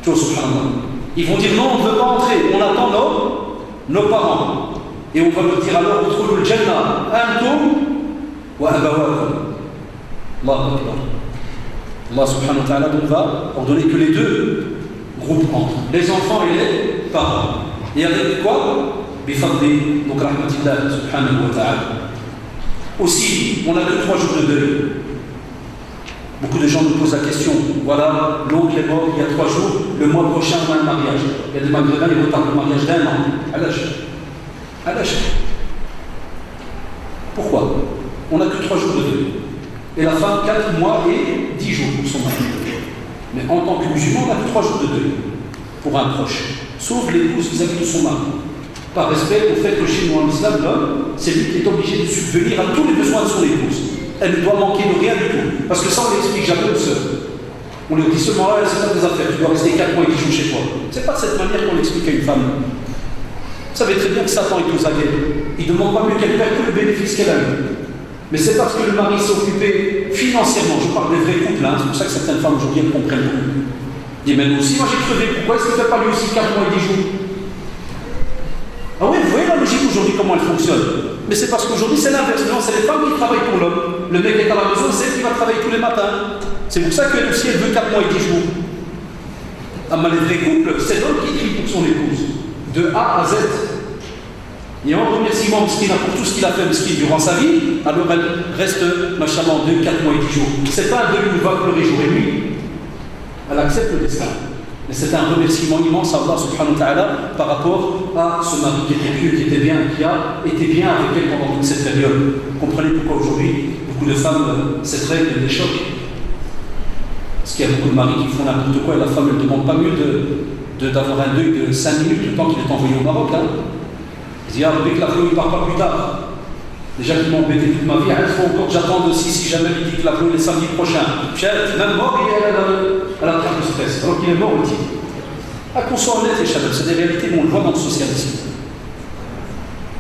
Tu vois, subhanallah. Ils vont dire non, on ne veut pas entrer, on attend nos parents. Et on va leur dire alors, udkhulul jannah, antum wa abawakum. Allahu Akbar. Allah subhanahu wa ta'ala donc va ordonner que les 2 groupes entrent, les enfants et les parents. Et avec quoi? Bifadli, donc rahmatillah subhanahu wa ta'ala. Aussi, on n'a que 3 jours de deuil. Beaucoup de gens nous posent la question, voilà, l'oncle est mort il y a 3 jours, le mois prochain on a un mariage. Il y a des maghrébins qui retardent le mariage d'1 an. À l'âge. Pourquoi? On n'a que 3 jours de deuil. Et la femme, 4 mois et 10 jours pour son mari. Mais en tant que musulman, on n'a que 3 jours de deuil pour un proche. Sauf l'épouse vis-à-vis de son mari. Par respect au fait que chez nous en islam, l'homme, c'est lui qui est obligé de subvenir à tous les besoins de son épouse. Elle ne doit manquer de rien du tout. Parce que ça, on l'explique jamais aux sœurs. On lui dit seulement là, c'est pas des affaires, tu dois rester 4 mois et 10 jours chez toi. C'est pas de cette manière qu'on l'explique à une femme. Vous savez très bien que Satan est aux aguets. Il ne demande pas mieux qu'elle perde que le bénéfice qu'elle a eu. Mais c'est parce que le mari s'est occupé financièrement. Je parle des vrais couples, hein. C'est pour ça que certaines femmes aujourd'hui elles comprennent beaucoup. Ils disent, mais nous aussi, moi j'ai crevé, pourquoi est-ce qu'il ne fait pas lui aussi 4 mois et 10 jours? Ah oui, vous voyez la logique aujourd'hui, comment elle fonctionne. Mais c'est parce qu'aujourd'hui c'est l'inverse. Non, c'est les femmes qui travaillent pour l'homme. Le mec est à la maison, c'est elle qui va travailler tous les matins. C'est pour ça qu'elle aussi elle veut 4 mois et 10 jours. Ah, mais les vrais couples, c'est l'homme qui crie pour son épouse. de A à Z. Et en remerciement Miskina pour tout ce qu'il a fait Miskin durant sa vie, alors elle reste, machallah, 2, 4 mois et 10 jours. C'est pas un deuil où il va pleurer jour et nuit. Elle accepte le destin. Mais c'est un remerciement immense à Allah subhanahu wa ta'ala par rapport à ce mari qui était pieux, qui était bien, qui a été bien avec elle pendant toute cette période. Vous comprenez pourquoi aujourd'hui, beaucoup de femmes, cette règle les choque. Parce qu'il y a beaucoup de maris qui font n'importe quoi et la femme ne demande pas mieux d'avoir un deuil de 5 minutes le temps qu'il est envoyé au Maroc. Il dit, ah, avec la flot, il ne part pas plus tard. Déjà qu'il m'a embêté toute ma vie, il faut encore que j'attende aussi si jamais il dit que la flot est samedi prochain. Même mort, il est à la traque de stress. Alors qu'il est mort, il dit. Ah, qu'on soit honnête, les chaleurs, c'est des réalités, mais on le voit dans le socialisme.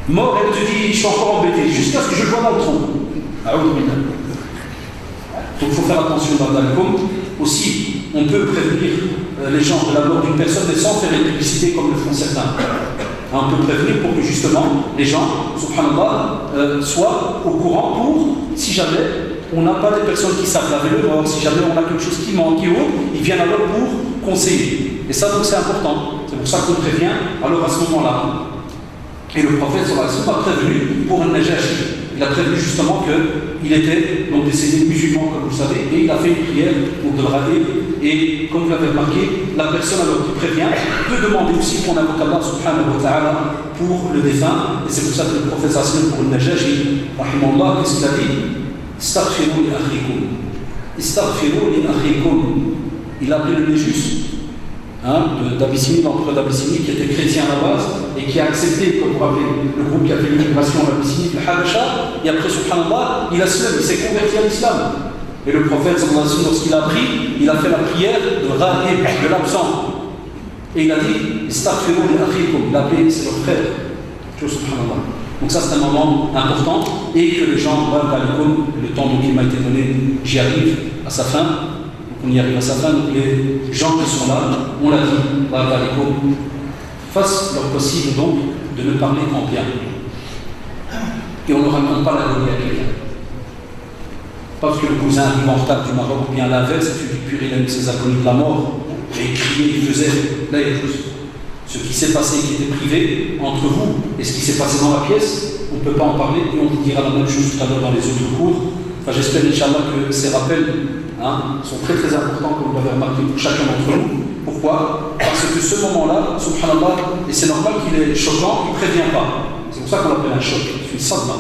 Mort, elle te dit, je suis encore embêté, jusqu'à ce que je le vois dans le trou. Ah oui, donc il faut faire attention dans l'alcool. Aussi, on peut prévenir les gens de la mort d'une personne, mais sans faire une publicité comme le font certains. On peut prévenir pour que justement les gens, subhanallah, soient au courant pour, si jamais on n'a pas des personnes qui savent laver le mort, si jamais on a quelque chose qui manque et autres, ils viennent alors pour conseiller. Et ça donc c'est important. C'est pour ça qu'on prévient alors à ce moment-là. Et le prophète sallallahu alayhi wa sallam a prévenu pour un Najashi. Il a prévenu justement qu'il était donc décédé musulman, comme vous le savez, et il a fait une prière pour de le rader. Et comme vous l'avez remarqué, la personne alors qui prévient peut demander aussi qu'on invoque Allah subhanahu wa ta'ala pour le défunt. Et c'est pour ça que le prophète sallallahu alayhi wa sallam pour le Najashi, rahimahullah, qu'est-ce qu'il a dit? Istaghfiru li akhikum. Istaghfiru li akhikum. Il a appelé le Néjus. D'Abyssinie, l'empereur d'Abyssinie, qui était chrétien à la base et qui a accepté, comme vous rappelez, le groupe qui a fait l'immigration en Abyssinie, le Habasha, et après, subhanallah, il s'est converti à l'islam. Et le prophète, lorsqu'il a appris, il a fait la prière de Rahib, de l'absent. Et il a dit, Istaghfiru li akhikum, il a appelé, c'est leur frère. Subhanallah. Donc ça, c'est un moment important, et que les gens, le temps dont il m'a été donné, j'y arrive à sa fin. On y arrive à sa fin, donc les gens qui sont là, on l'a dit, fassent leur possible donc de ne parler qu'en bien. Et on ne raconte pas la vérité à quelqu'un. Pas parce que le cousin arrive en retard du Maroc, ou bien l'inverse, tu dis purée, il a mis ses agonies de la mort, et il criait, il faisait. Là, il y a juste ce qui s'est passé, qui était privé entre vous, et ce qui s'est passé dans la pièce, on ne peut pas en parler, et on vous dira la même chose tout à l'heure dans les autres cours. Enfin, j'espère, Inch'Allah, que ces rappels sont très très importants, comme vous l'avez remarqué, pour chacun d'entre nous. Pourquoi? Parce que ce moment-là, subhanallah, et c'est normal qu'il est choquant, il ne prévient pas. C'est pour ça qu'on l'appelle un choc, c'est une sadma.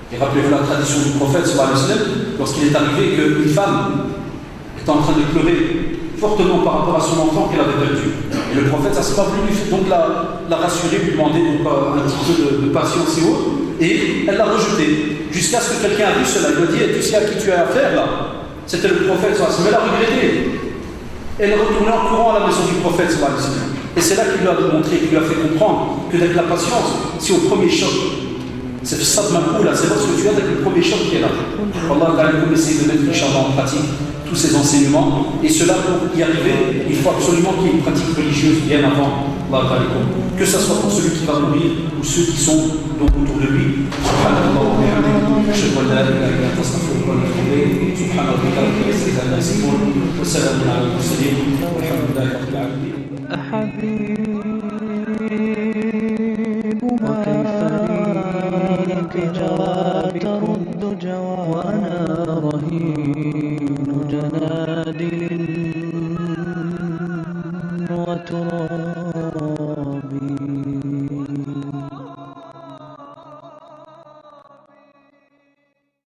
Et rappelez-vous la tradition du prophète, sallallahu alayhi wa sallam, lorsqu'il est arrivé qu'une femme était en train de pleurer fortement par rapport à son enfant qu'elle avait perdu. Et le prophète, ça s'est pas voulu donc la rassurer, lui demander donc, un petit peu de patience et autres, et elle l'a rejeté. Jusqu'à ce que quelqu'un a vu cela, il lui a dit, tu sais à qui tu as affaire là? C'était le prophète, mais elle a regretté. Elle est retournée en courant à la maison du prophète. Et c'est là qu'il lui a montré, qu'il lui a fait comprendre que d'être la patience, si au premier choc, c'est ça de ma cour là, c'est parce que tu as avec le premier choc qui est là. Allah va essayer de mettre Inch'Allah en pratique tous ces enseignements. Et cela, pour y arriver, il faut absolument qu'il y ait une pratique religieuse bien avant. Que ce soit pour celui qui va mourir ou ceux qui sont donc autour de lui. Subhanallah wa bihamdihi, ashhadu an la ilaha illa anta astaghfiruka wa atubu ilayk. Subhana rabbika rabbil izzati amma yasifun wa salamun ala al-mursalin walhamdulillahi rabbil alamin. وكيف لك جرى ترد جواب وأنا رهين جنادل وتراب